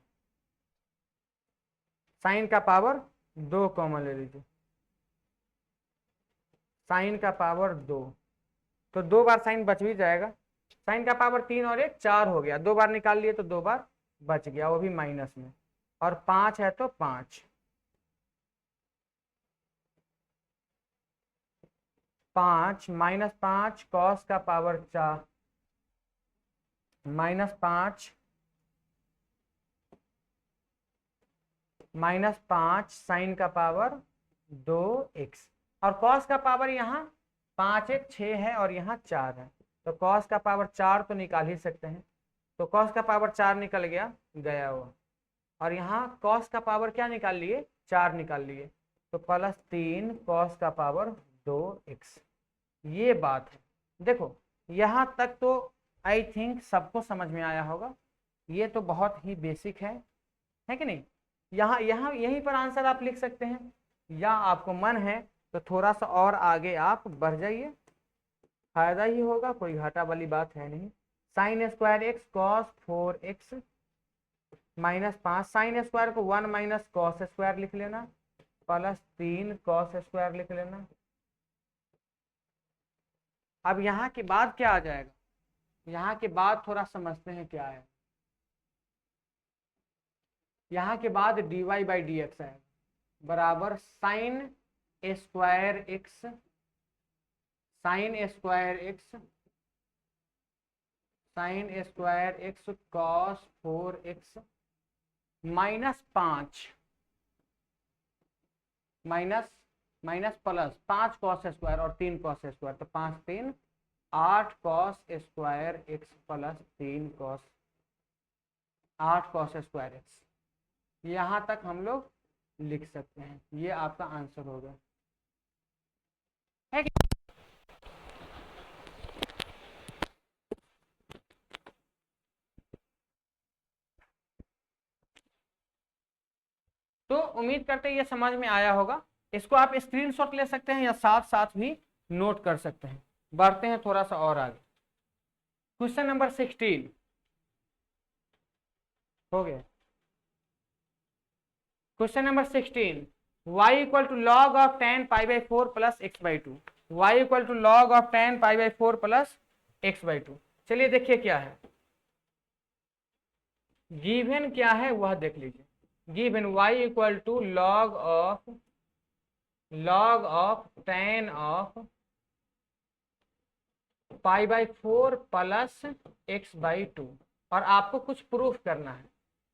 साइन का पावर 2 कॉमन ले लीजिए, साइन का पावर 2, तो 2 बार साइन बच भी जाएगा, साइन का पावर 3 और 1 4 हो गया, 2 बार निकाल लिए तो 2 बार बच गया, वो भी माइनस में, और 5 है तो 5, 5 माइनस 5 कॉस का पावर 4 माइनस 5 माइनस 5 साइन का पावर 2x, और कॉस का पावर यहाँ 5 1 6 है और यहाँ 4 है, तो कॉस का पावर 4 तो निकाल ही सकते हैं, तो कॉस का पावर 4 निकल गया हुआ, और यहाँ कॉस का पावर क्या निकाल लिए, 4 निकाल लिए, तो प्लस 3 कॉस का पावर 2x। ये बात है। देखो यहाँ तक तो आई थिंक सबको समझ में आया होगा, ये तो बहुत ही बेसिक है कि नहीं। यहाँ यहीं पर आंसर आप लिख सकते हैं, या आपको मन है तो थोड़ा सा और आगे आप बढ़ जाइए, फायदा ही होगा, कोई घाटा वाली बात है नहीं। Sign square x cos 4x minus 5, sine square को 1 माइनस कॉस स्क्वायर लिख लेना, प्लस 3 कॉस स्क्वायर लिख लेना। अब यहाँ के बाद क्या आ जाएगा, यहाँ के बाद थोड़ा समझते हैं क्या है। यहाँ के बाद dy बाई डी एक्स है बराबर sign square x, sine square x, sine square x cos 4x minus 5 minus plus 5 cos square और 3 कॉस स्क्वायर, तो 5 3 8 cos square x plus 3 cos 8 cos square x. यहाँ तक हम लोग लिख सकते हैं, ये आपका आंसर होगा, है कि? उम्मीद करते हैं ये समझ में आया होगा। इसको आप स्क्रीनशॉट ले सकते हैं या साथ साथ भी नोट कर सकते हैं। बढ़ते हैं थोड़ा सा और आगे। क्वेश्चन नंबर 16 हो गया। Question number 16, y equal to log of ten pi by 4 plus x by two. Y equal to log of ten pi by 4 plus x by two. चलिए देखिए क्या है, गिवन क्या है वह देख लीजिए। Given y equal to log of ten of pi by 4 plus x by two. और आपको कुछ प्रूफ करना है,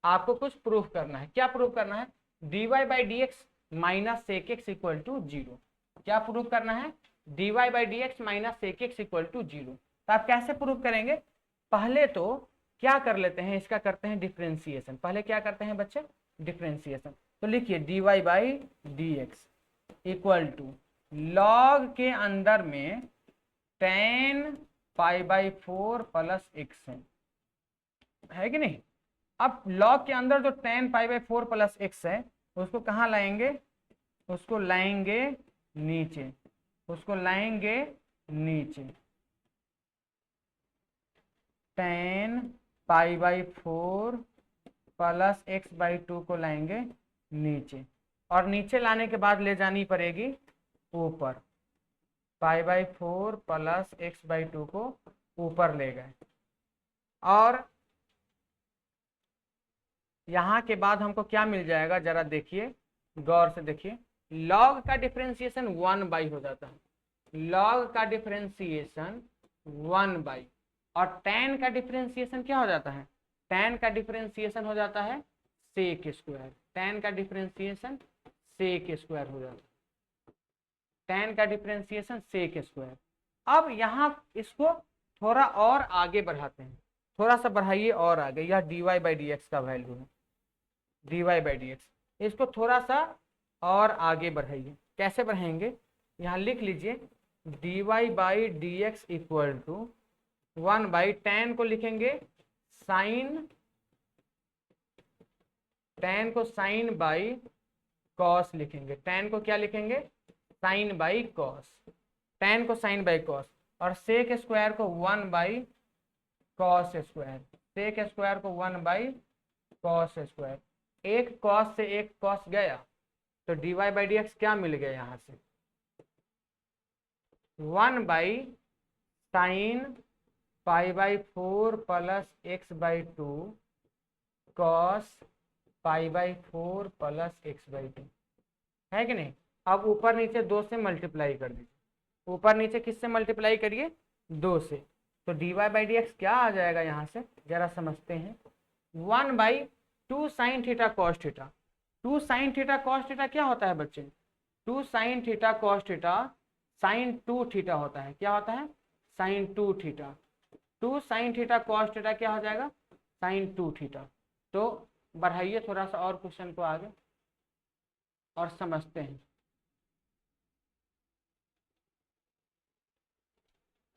आपको कुछ प्रूफ करना है। क्या प्रूफ करना है? dy by d x minus sec x equal to zero. क्या प्रूफ करना है? dy by d x minus sec x equal to zero. तो आप कैसे प्रूफ करेंगे? पहले तो क्या कर लेते हैं, इसका करते हैं डिफ्रेंसिएशन। पहले क्या करते हैं बच्चे? डिफ्रेंसिएशन। तो लिखिए dy by d x equal to log के अंदर में tan pi by 4 plus x है कि नहीं। अब लॉग के अंदर जो tan pi by 4 plus x है उसको कहाँ लाएंगे? उसको लाएंगे नीचे, उसको लाएंगे नीचे। Ten pi by 4 plus x by to को लाएंगे नीचे, और नीचे लाने के बाद ले जानी पड़ेगी ऊपर। पाई by 4 plus x by to को ऊपर ले गए, और यहां के बाद हमको क्या मिल जाएगा जरा देखिए, गौर से देखिए। लॉग का डिफरेंशिएशन 1 बाई हो जाता है, लॉग का डिफरेंशिएशन 1 बाई, और टेन का डिफरेंशिएशन क्या हो जाता है? टेन का डिफरेंशिएशन हो जाता है सेक स्क्वायर। टेन का डिफरेंशिएशन सेक स्क्वायर हो जाता है, टेन का डिफरेंशिएशन सेक स्क्वायर। अब यहाँ इसको थोड़ा और आगे बढ़ाते हैं, थोड़ा सा बढ़ाइए और आगे। यह dy बाई डी एक्स का वैल्यू है, dy बाई डी एक्स। इसको थोड़ा सा और आगे बढ़ाइए। कैसे बढ़ाएंगे? यहाँ लिख लीजिए dy by d x equal to 1 by tan को लिखेंगे साइन, टेन को साइन बाई कॉस लिखेंगे। टेन को क्या लिखेंगे? साइन बाई कॉस, टेन को साइन बाई कॉस। और सेक स्क्वायर को 1 by cos square, sec square को 1 बाई कॉस स्क्वायर। एक कॉस से एक कॉस गया तो dy बाई डी एक्स क्या मिल गया? यहां से 1 by sine pi by 4 plus x by to cos pi by 4 plus x by to, है कि नहीं। अब ऊपर नीचे 2 से मल्टीप्लाई कर दीजिए। ऊपर नीचे किससे मल्टीप्लाई करिए? 2 से। तो dy बाई डी एक्स क्या आ जाएगा यहाँ से, जरा समझते हैं। 1 by two sine theta cos theta. Two sine theta cos theta क्या होता है बच्चे? Two sine theta cos theta sine 2 theta होता है। क्या होता है? Sine 2 theta. Two sine theta cos theta क्या हो जाएगा? Sine 2 theta. तो बढ़ाइए थोड़ा सा और क्वेश्चन को आगे और समझते हैं।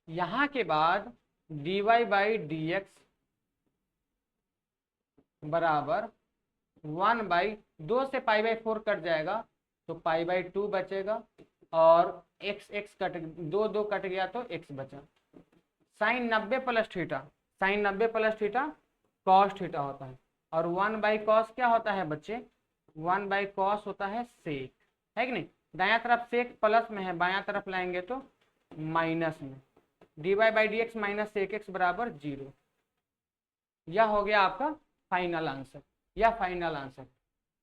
यहां के बाद dy बाई डी एक्स बराबर 1 बाई 2 से पाई बाई 4 कट जाएगा तो पाई बाई 2 बचेगा, और x x कट 2 कट गया तो x बचा। Sine 90 plus theta, sine 90 plus theta cos theta होता है, और 1 बाई कॉस क्या होता है बच्चे? 1 बाई कॉस होता है सेक, है कि नहीं। दायां तरफ सेक प्लस में है, बायां तरफ लाएंगे तो माइनस में। dy by d x minus sec x बराबर 0। यह हो गया आपका फाइनल आंसर, यह फाइनल आंसर।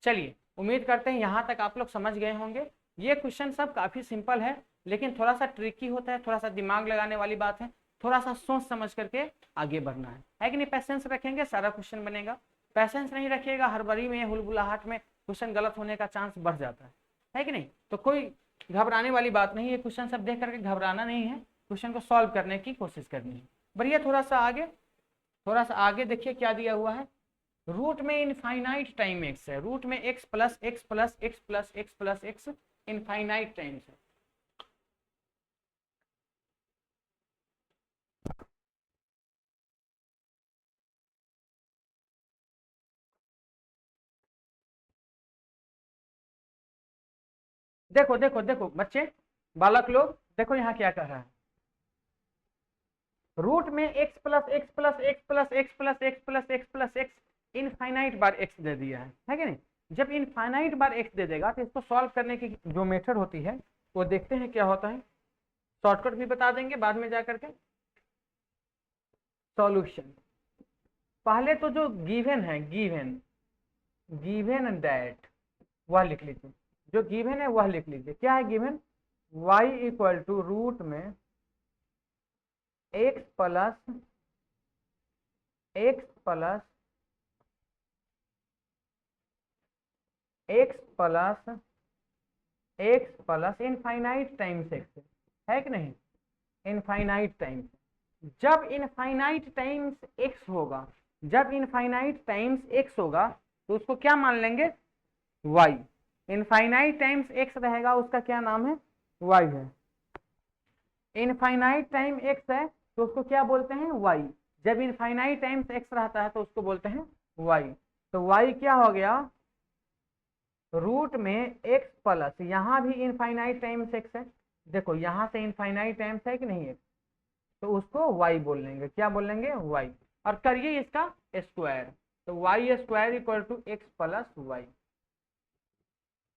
चलिए उम्मीद करते हैं यहाँ तक आप लोग समझ गए होंगे। ये क्वेश्चन सब काफ़ी सिंपल है, लेकिन थोड़ा सा ट्रिकी होता है, थोड़ा सा दिमाग लगाने वाली बात है, थोड़ा सा सोच समझ करके आगे बढ़ना है कि नहीं। पैसेंस रखेंगे सारा क्वेश्चन बनेगा, पैसेंस नहीं रखिएगा हड़बड़ी में हुलबुलाहट में क्वेश्चन गलत होने का चांस बढ़ जाता है कि नहीं। तो कोई घबराने वाली बात नहीं है, क्वेश्चन सब देख करके घबराना नहीं है, क्वेश्चन को सॉल्व करने की कोशिश करनी है। बढ़िया, थोड़ा सा आगे, थोड़ा सा आगे देखिए क्या दिया हुआ है। रूट में इनफाइनाइट टाइम एक्स है, रूट में x plus x plus x plus x plus x infinite times है। देखो देखो देखो बच्चे, बालक लोग देखो यहाँ क्या कर रहा है। रूट में x plus x plus x plus x plus x plus x plus x infinite बार x दे दिया है कि नहीं। जब इनफाइनाइट बार x दे देगा तो इसको सॉल्व करने की जो मेथड होती है वो देखते हैं क्या होता है। शॉर्टकट भी बता देंगे बाद में जाकर के। सॉल्यूशन, पहले तो जो गिवन है, गिवन दैट वह लिख लीजिए। जो गिवन है वह लिख लीजिए। क्या है given? y equal to root में x plus x plus x plus x plus infinite times x है कि नहीं, इनफाइनाइट टाइम्स। जब इनफाइनाइट टाइम्स एक्स होगा, जब इनफाइनाइट टाइम्स एक्स होगा तो उसको क्या मान लेंगे? y। इनफाइनाइट टाइम्स एक्स रहेगा उसका क्या नाम है? y है। इनफाइनाइट टाइम एक्स है तो उसको क्या बोलते हैं? y। जब इनफाइनाइट टाइम्स एक्स रहता है तो उसको बोलते हैं y। तो y क्या हो गया? रूट में x प्लस, यहां भी इनफाइनाइट टाइम्स एक्स है, देखो यहां से इनफाइनाइट टाइम्स है कि नहीं है, तो उसको y बोल लेंगे। क्या बोल लेंगे? y। और करिए इसका स्क्वायर, तो y square equal to X plus Y.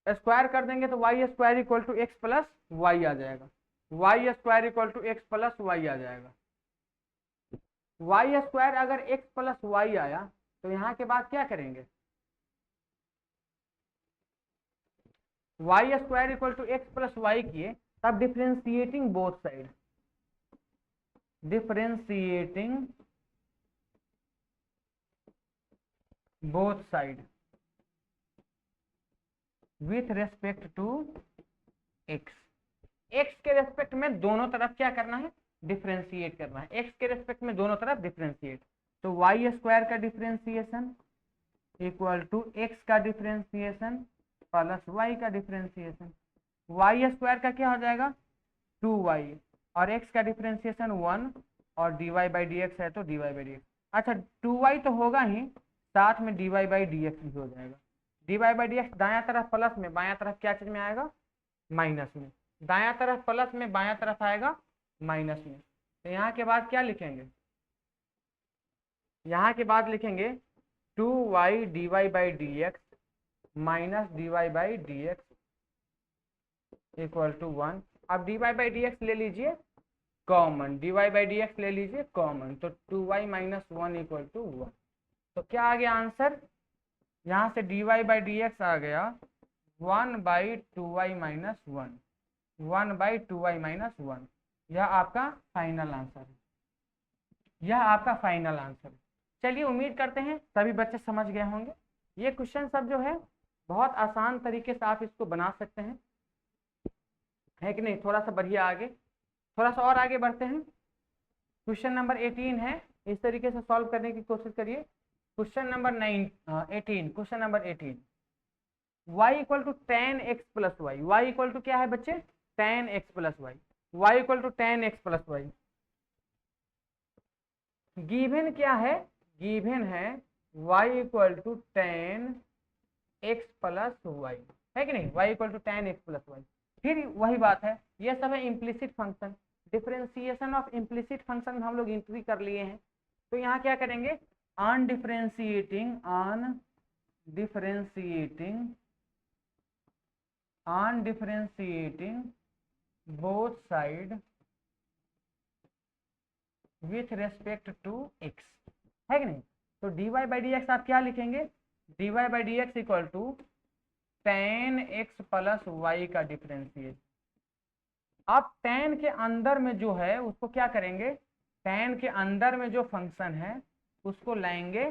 Square कर देंगे तो Y square equal to X plus Y आ जाएगा। Y square equal to X plus Y आ जाएगा। वाई स्क्वायर अगर एक्स प्लस वाई आया तो यहां के बाद क्या करेंगे? Y square equal to X plus Y किए, तब differentiating both side, differentiating both side with respect to x. X के रेस्पेक्ट में दोनों तरफ क्या करना है? डिफ्रेंशिएट करना है। एक्स के रेस्पेक्ट में दोनों तरफ डिफ्रेंशिएट, तो वाई स्क्वायर का डिफ्रेंशिएशन इक्वल टू एक्स का डिफ्रेंशिएशन प्लस वाई का डिफ्रेंशिएशन। वाई स्क्वायर का क्या हो जाएगा? 2y, और x का डिफ्रेंशिएशन 1, और dy बाई डी एक्स है तो dy बाई डी एक्स। अच्छा 2y तो होगा ही, साथ में dy बाई डी एक्स भी हो जाएगा। dy बाई डी एक्स दायां तरफ प्लस में, बायां तरफ क्या चीज में आएगा? माइनस में। दायां तरफ प्लस में, बायां तरफ आएगा माइनस में। तो यहाँ के बाद क्या लिखेंगे? यहाँ के बाद लिखेंगे 2y dy by d x minus dy by d x equal to 1। अब dy बाई डी एक्स ले लीजिए common, dy by d x ले लीजिए कॉमन, तो 2y माइनस 1 इक्वल टू 1। तो क्या आ गया आंसर? यहाँ से dy बाई डी एक्स आ गया 1 by 2y minus 1, 1 by 2y minus 1। यह आपका फाइनल आंसर है, यह आपका फाइनल आंसर है। चलिए उम्मीद करते हैं सभी बच्चे समझ गए होंगे। ये क्वेश्चन सब जो है बहुत आसान तरीके से आप इसको बना सकते हैं, है कि नहीं। थोड़ा सा बढ़िया आगे, थोड़ा सा और आगे बढ़ते हैं। क्वेश्चन नंबर 18 है, इस तरीके से सॉल्व करने की कोशिश करिए। Question number 18, question number 18, y equal to tan x plus y. Y equal to क्या है बच्चे? Tan x plus y. Y equal to tan x plus y. Given क्या है? गिवन है y equal to tan x plus y, है कि नहीं। y equal to tan x plus y. फिर वही बात है, ये सब है implicit function. Differentiation of implicit function हम लोग एंट्री कर लिए हैं, तो यहाँ क्या करेंगे? On differentiating both side with respect to x, है कि नहीं। तो dy बाई डी एक्स आप क्या लिखेंगे? dy by d x equal to tan x plus y का डिफरेंशिएट। अब टेन के अंदर में जो है उसको क्या करेंगे? टेन के अंदर में जो फंक्शन है उसको लाएंगे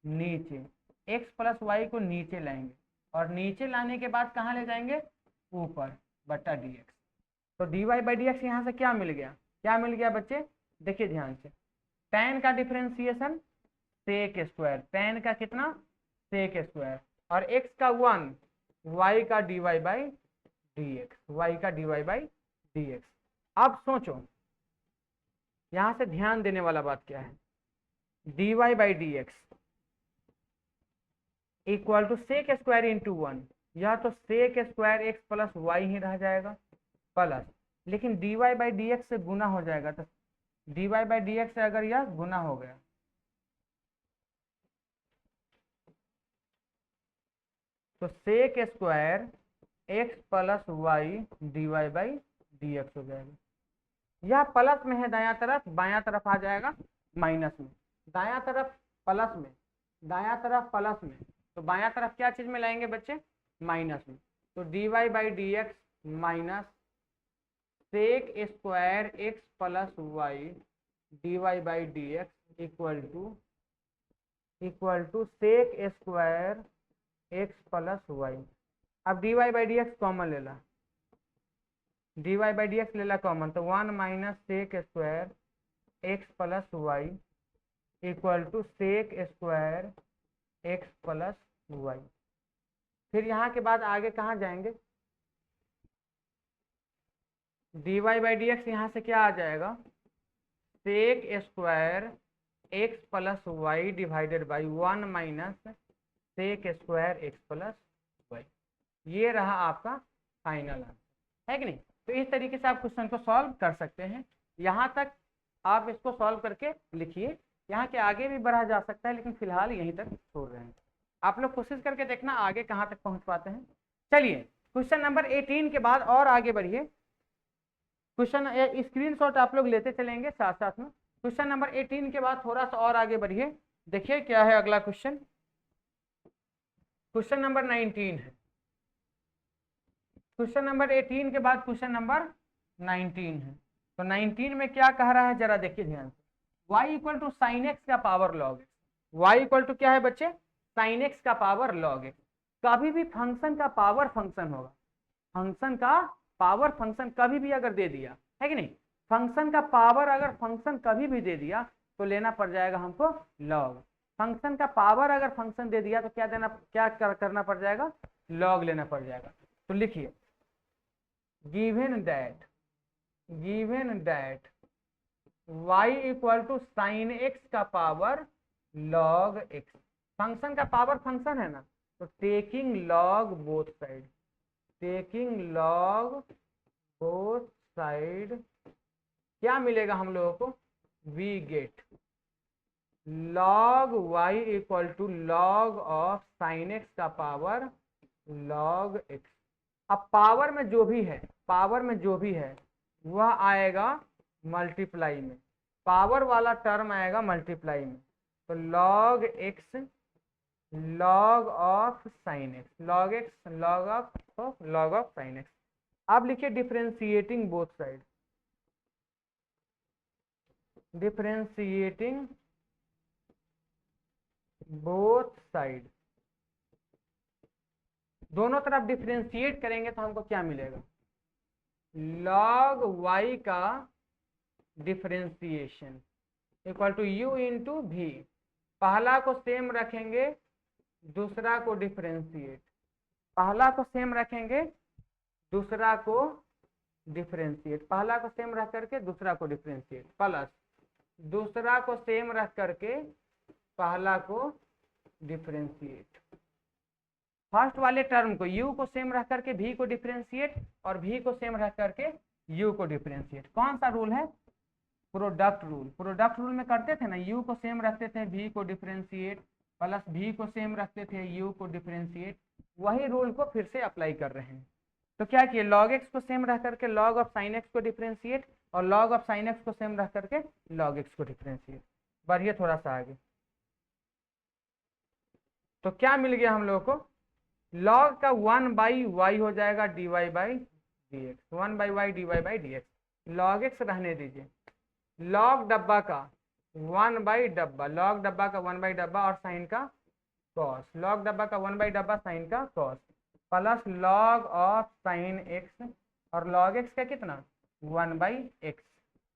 नीचे, एक्स प्लस वाई को नीचे लाएंगे, और नीचे लाने के बाद कहाँ ले जाएंगे? ऊपर, बटा डी एक्स। तो dy बाई डी एक्स यहाँ से क्या मिल गया? क्या मिल गया बच्चे? देखिए ध्यान से, टेन का डिफरेंशिएशन सेक स्क्वायर, टेन का कितना? सेक स्क्वायर, और x का 1, y का dy by d x, y का dy बाई डी एक्स। अब सोचो यहां से ध्यान देने वाला बात क्या है? dy by d x equal to sec square into 1, यह तो sec square x plus y ही रह जाएगा प्लस, लेकिन dy बाई डी एक्स से गुना हो जाएगा, तो dy बाई डी एक्स से अगर यह गुना हो गया तो sec square x plus y dy by d x हो जाएगा। यह प्लस में है दायां तरफ, बायां तरफ आ जाएगा माइनस में, दायां तरफ प्लस में, दायां तरफ प्लस में, तो बायां तरफ क्या चीज में लाएंगे बच्चे, माइनस में, तो dy by d x minus sec square x plus y dy by d x equal to sec square x plus y. अब dy by d x common ले ला, dy बाई डी एक्स ले ला common, तो 1 minus sec square x plus y equal to sec square x plus y. फिर यहाँ के बाद आगे कहाँ जाएंगे, dy बाई डी एक्स यहाँ से क्या आ जाएगा, sec square x plus y divided by 1 minus sec square x plus y. ये रहा आपका फाइनल आंसर, है कि नहीं। तो इस तरीके से आप क्वेश्चन को सॉल्व कर सकते हैं। यहाँ तक आप इसको सॉल्व करके लिखिए, यहाँ के आगे भी बढ़ा जा सकता है, लेकिन फिलहाल यहीं तक छोड़ रहे हैं। आप लोग कोशिश करके देखना आगे कहाँ तक पहुँच पाते हैं। चलिए क्वेश्चन नंबर 18 के बाद और आगे बढ़िए। क्वेश्चन स्क्रीनशॉट आप लोग लेते चलेंगे साथ साथ में। क्वेश्चन नंबर 18 के बाद थोड़ा सा और आगे बढ़िए, देखिए क्या है अगला क्वेश्चन। क्वेश्चन नंबर 19 है। क्वेश्चन नंबर 18 के बाद क्वेश्चन नंबर 19 है। तो 19 में क्या कह रहा है जरा देखिए ध्यान से, y equal to sine x का power log X. y equal to क्या है बच्चे, साइन एक्स का पावर लॉग एक्स। कभी भी फंक्शन का पावर फंक्शन होगा, फंक्शन का पावर फंक्शन कभी भी अगर दे दिया है कि नहीं, फंक्शन का पावर अगर फंक्शन कभी भी दे दिया तो लेना पड़ जाएगा हमको लॉग। फंक्शन का पावर अगर फंक्शन दे दिया तो क्या करना पड़ जाएगा, लॉग लेना पड़ जाएगा। तो लिखिए given that y equal to sine x का पावर लॉग एक्स। फंक्शन का पावर फंक्शन है ना, तो taking log both side, taking log both side क्या मिलेगा हम लोगों को, we get log y equal to log of sine x का पावर लॉग एक्स। अब पावर में जो भी है, पावर में जो भी है वह आएगा मल्टीप्लाई में, पावर वाला टर्म आएगा मल्टीप्लाई में, तो log x log of sine x, log x log of sine x. अब लिखिए differentiating both side, differentiating both side, दोनों तरफ डिफरेंशिएट करेंगे तो हमको क्या मिलेगा, लॉग y का differentiation equal to u into भी। पहला को सेम रखेंगे, दूसरा को डिफरेंशिएट, पहला को सेम रखेंगे, दूसरा को डिफरेंशिएट, पहला को सेम रख करके दूसरा को डिफरेंशिएट, प्लस दूसरा को सेम रख करके पहला को डिफरेंशिएट। फर्स्ट वाले टर्म को u को सेम रख करके v को डिफरेंशिएट और v को सेम रख करके u को डिफरेंशिएट। कौन सा रूल है, प्रोडक्ट रूल। प्रोडक्ट रूल में करते थे ना, u को सेम रखते थे v को डिफरेंशिएट प्लस v को सेम रखते थे u को डिफरेंशिएट, वही रूल को फिर से अप्लाई कर रहे हैं। तो क्या किए, log x को सेम रख करके log ऑफ साइन x को डिफरेंशिएट और log ऑफ साइन x को सेम रख करके log x को डिफरेंशिएट। बढ़िए थोड़ा सा आगे, तो क्या मिल गया हम लोगों को, log का 1 बाई वाई हो जाएगा dy by d x, 1 by y dy by d x, log x रहने दीजिए, log डब्बा का 1 बाई डब्बा, log डब्बा का 1 बाई डब्बा और साइन का कॉस, log डब्बा का 1 बाई डब्बा साइन का cos plus log of sine x और log x का कितना 1 बाई एक्स,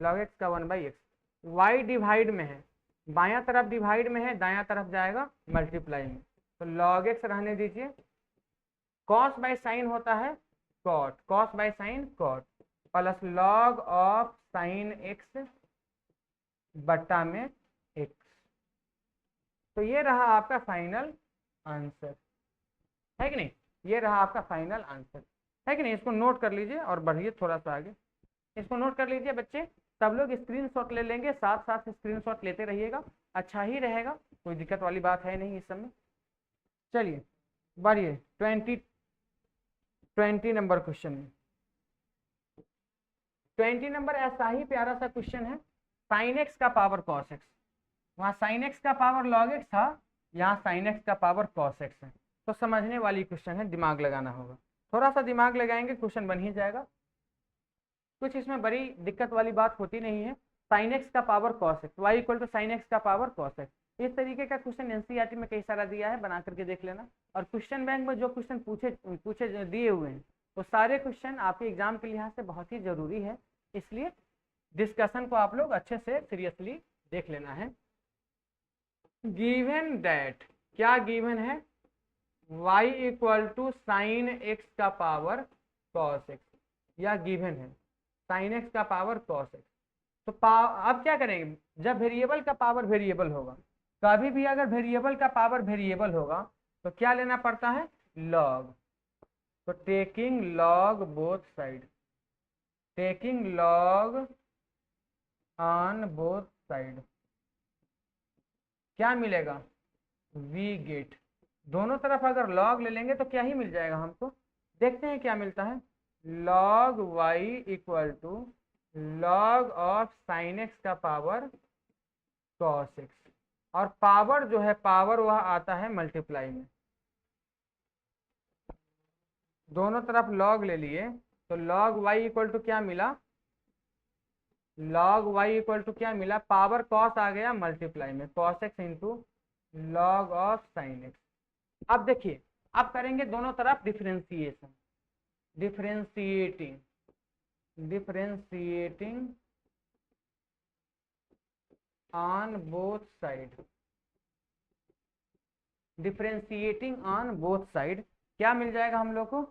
log x का 1 बाई एक्स। y डिवाइड में है, बायां तरफ डिवाइड में है, दायां तरफ जाएगा मल्टीप्लाई में, तो log x रहने दीजिए, cos बाई साइन होता है cot, cos by sine cot plus log of sine x बट्टा में x। तो ये रहा आपका फाइनल आंसर, है कि नहीं। ये रहा आपका फाइनल आंसर, है कि नहीं। इसको नोट कर लीजिए और बढ़िए थोड़ा सा आगे, इसको नोट कर लीजिए बच्चे। सब लोग स्क्रीनशॉट ले लेंगे, साथ साथ स्क्रीनशॉट लेते रहिएगा, अच्छा ही रहेगा, कोई दिक्कत वाली बात है नहीं इस समय। चलिए बढ़िए 20 नंबर क्वेश्चन में, 20 नंबर ऐसा ही प्यारा सा क्वेश्चन है, साइन एक्स का पावर कॉस एक्स। वहाँ साइन एक्स का पावर लॉग एक्स था, यहाँ साइन एक्स का पावर कॉस एक्स है। तो समझने वाली क्वेश्चन है, दिमाग लगाना होगा, थोड़ा सा दिमाग लगाएंगे क्वेश्चन बन ही जाएगा, कुछ इसमें बड़ी दिक्कत वाली बात होती नहीं है। साइन एक्स का power cos x, y equal to sine x का पावर कॉस एक्स, इस तरीके का क्वेश्चन एनसीईआरटी में कई सारा दिया है, बना करके देख लेना। और क्वेश्चन बैंक में जो क्वेश्चन पूछे दिए हुए हैं वो सारे क्वेश्चन आपके एग्जाम के लिहाज से बहुत ही जरूरी है, इसलिए डिस्कशन को आप लोग अच्छे से सीरियसली देख लेना है। गिवन दैट, क्या गिवन है, y equal to sine x का पावर कॉस एक्स, या गिवन है साइन एक्स का पावर कॉस एक्स। तो अब क्या करेंगे, जब वेरिएबल का पावर वेरिएबल होगा, कभी भी अगर वेरिएबल का पावर वेरिएबल होगा तो क्या लेना पड़ता है, लॉग। तो taking log both side, taking log on both side, क्या मिलेगा, वी गेट। दोनों तरफ अगर लॉग ले लेंगे तो क्या ही मिल जाएगा हमको, देखते हैं क्या मिलता है। Log y equal to log of sine x का पावर कॉस एक्स, और पावर जो है, पावर वह आता है मल्टीप्लाई में, दोनों तरफ लॉग ले लिए तो लॉग वाई इक्वल टू क्या मिला, लॉग वाई इक्वल टू क्या मिला, पावर कॉस आ गया मल्टीप्लाई में, cos x into log of sine x. अब देखिए, अब करेंगे दोनों तरफ differentiation, differentiating, differentiating on both side, differentiating on both side, क्या मिल जाएगा हम लोग को,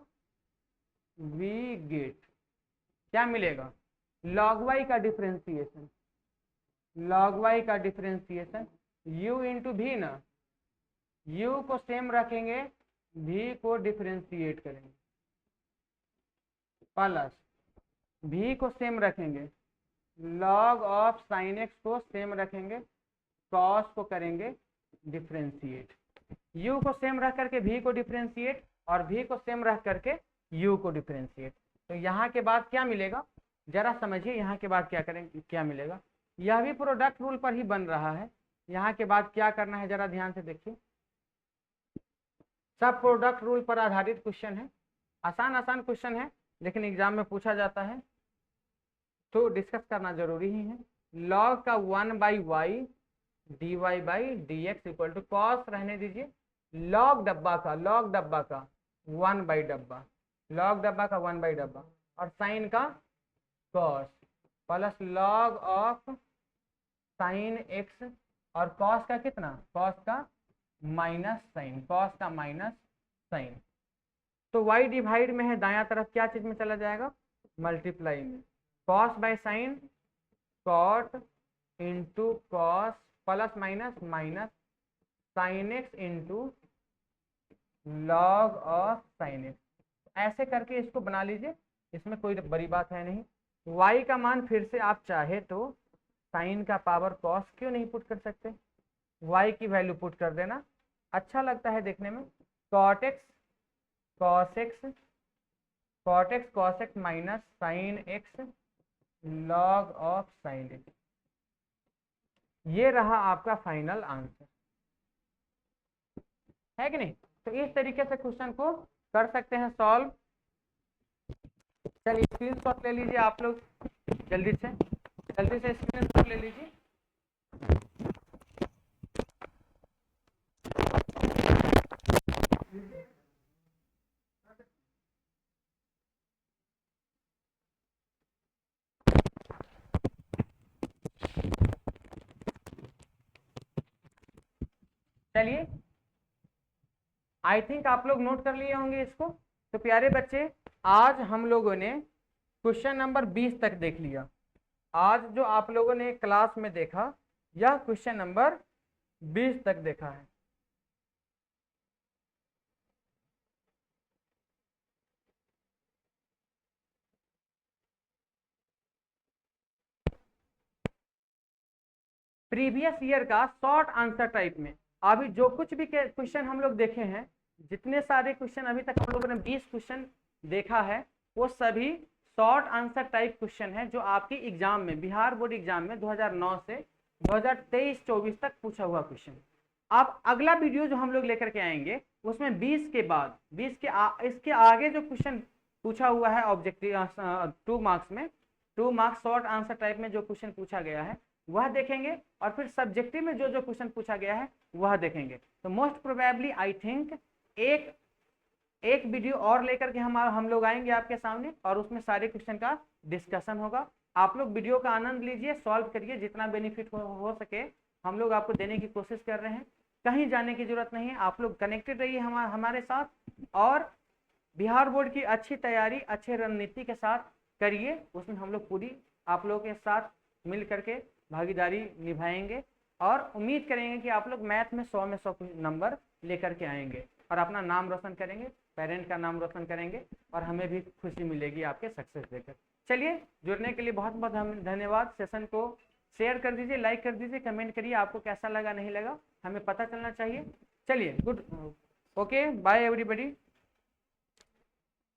वी गेट, क्या मिलेगा, लॉग वाई का डिफरेंशिएशन, लॉग वाई का डिफरेंशिएशन, u इंटू भी ना, u को सेम रखेंगे, v को डिफरेंशिएट करेंगे, प्लस v को सेम रखेंगे, लॉग ऑफ साइन एक्स को सेम रखेंगे, कॉस को करेंगे डिफरेंशिएट, u को सेम रख करके v को डिफरेंशिएट, और v को सेम रख करके u को डिफरेंशिएट। तो यहाँ के बाद क्या मिलेगा, जरा समझिए, यहाँ के बाद क्या करेंगे, क्या मिलेगा, यह भी प्रोडक्ट रूल पर ही बन रहा है। यहाँ के बाद क्या करना है, जरा ध्यान से देखिए, सब प्रोडक्ट रूल पर आधारित क्वेश्चन है, आसान आसान क्वेश्चन है, लेकिन एग्जाम में पूछा जाता है तो डिस्कस करना जरूरी ही है। लॉग का 1/y dy by d x equal to, cos रहने दीजिए, लॉग डब्बा का, लॉग डब्बा का 1 डब्बा, लॉग डब्बा का 1 डब्बा, और साइन का cos, plus log of sine x, और कॉस का कितना, कॉस का माइनस साइन, कॉस का माइनस साइन। तो y डिवाइड में है, दायां तरफ क्या चीज में चला जाएगा, मल्टीप्लाई में, cos by sine, cot into cos, plus minus minus sine x into log of sine x. ऐसे करके इसको बना लीजिए, इसमें कोई बड़ी बात है नहीं। y का मान फिर से आप चाहे तो साइन का पावर कॉस क्यों नहीं पुट कर सकते, y की वैल्यू पुट कर देना, अच्छा लगता है देखने में, cot x cos x, cot x cos x minus sine x log of sine x, ये रहा आपका फाइनल आंसर, है कि नहीं। तो इस तरीके से क्वेश्चन को कर सकते हैं सॉल्व। चलिए स्क्रीनशॉट ले लीजिए आप लोग, जल्दी से स्क्रीनशॉट ले लीजिए। चलिए, आई थिंक आप लोग नोट कर लिए होंगे इसको। तो प्यारे बच्चे, आज हम लोगों ने क्वेश्चन नंबर 20 तक देख लिया। आज जो आप लोगों ने क्लास में देखा, यह क्वेश्चन नंबर 20 तक देखा है। प्रीवियस ईयर का शॉर्ट आंसर टाइप में अभी जो कुछ भी क्वेश्चन हम लोग देखे हैं, जितने सारे क्वेश्चन अभी तक हम लोगों ने 20 क्वेश्चन देखा है, वो सभी शॉर्ट आंसर टाइप क्वेश्चन है जो आपके एग्जाम में, बिहार बोर्ड एग्जाम में 2009 से 2023-24 तक पूछा हुआ क्वेश्चन। अब अगला वीडियो जो हम लोग लेकर के आएंगे उसमें 20 के बाद इसके आगे जो क्वेश्चन पूछा हुआ है ऑब्जेक्टिव 2 मार्क्स में, 2 मार्क्स शॉर्ट आंसर टाइप में जो क्वेश्चन पूछा गया है वह देखेंगे, और फिर सब्जेक्टिव में जो जो क्वेश्चन पूछा गया है वह देखेंगे। तो मोस्ट प्रोबेबली आई थिंक एक वीडियो और लेकर के हम लोग आएंगे आपके सामने, और उसमें सारे क्वेश्चन का डिस्कशन होगा। आप लोग वीडियो का आनंद लीजिए, सॉल्व करिए, जितना बेनिफिट हो सके हम लोग आपको देने की कोशिश कर रहे हैं। कहीं जाने की जरूरत नहीं है, आप लोग कनेक्टेड रहिए हमारे साथ, और बिहार बोर्ड की अच्छी तैयारी अच्छे रणनीति के साथ करिए। उसमें हम लोग पूरी आप लोगों के साथ मिल करके भागीदारी निभाएंगे, और उम्मीद करेंगे कि आप लोग मैथ में 100 में 100 नंबर लेकर के आएंगे और अपना नाम रोशन करेंगे, पेरेंट का नाम रोशन करेंगे, और हमें भी खुशी मिलेगी आपके सक्सेस देकर। चलिए, जुड़ने के लिए बहुत बहुत धन्यवाद। सेशन को शेयर कर दीजिए, लाइक कर दीजिए, कमेंट करिए आपको कैसा लगा नहीं लगा, हमें पता चलना चाहिए। चलिए, गुड, ओके, बाय एवरीबॉडी।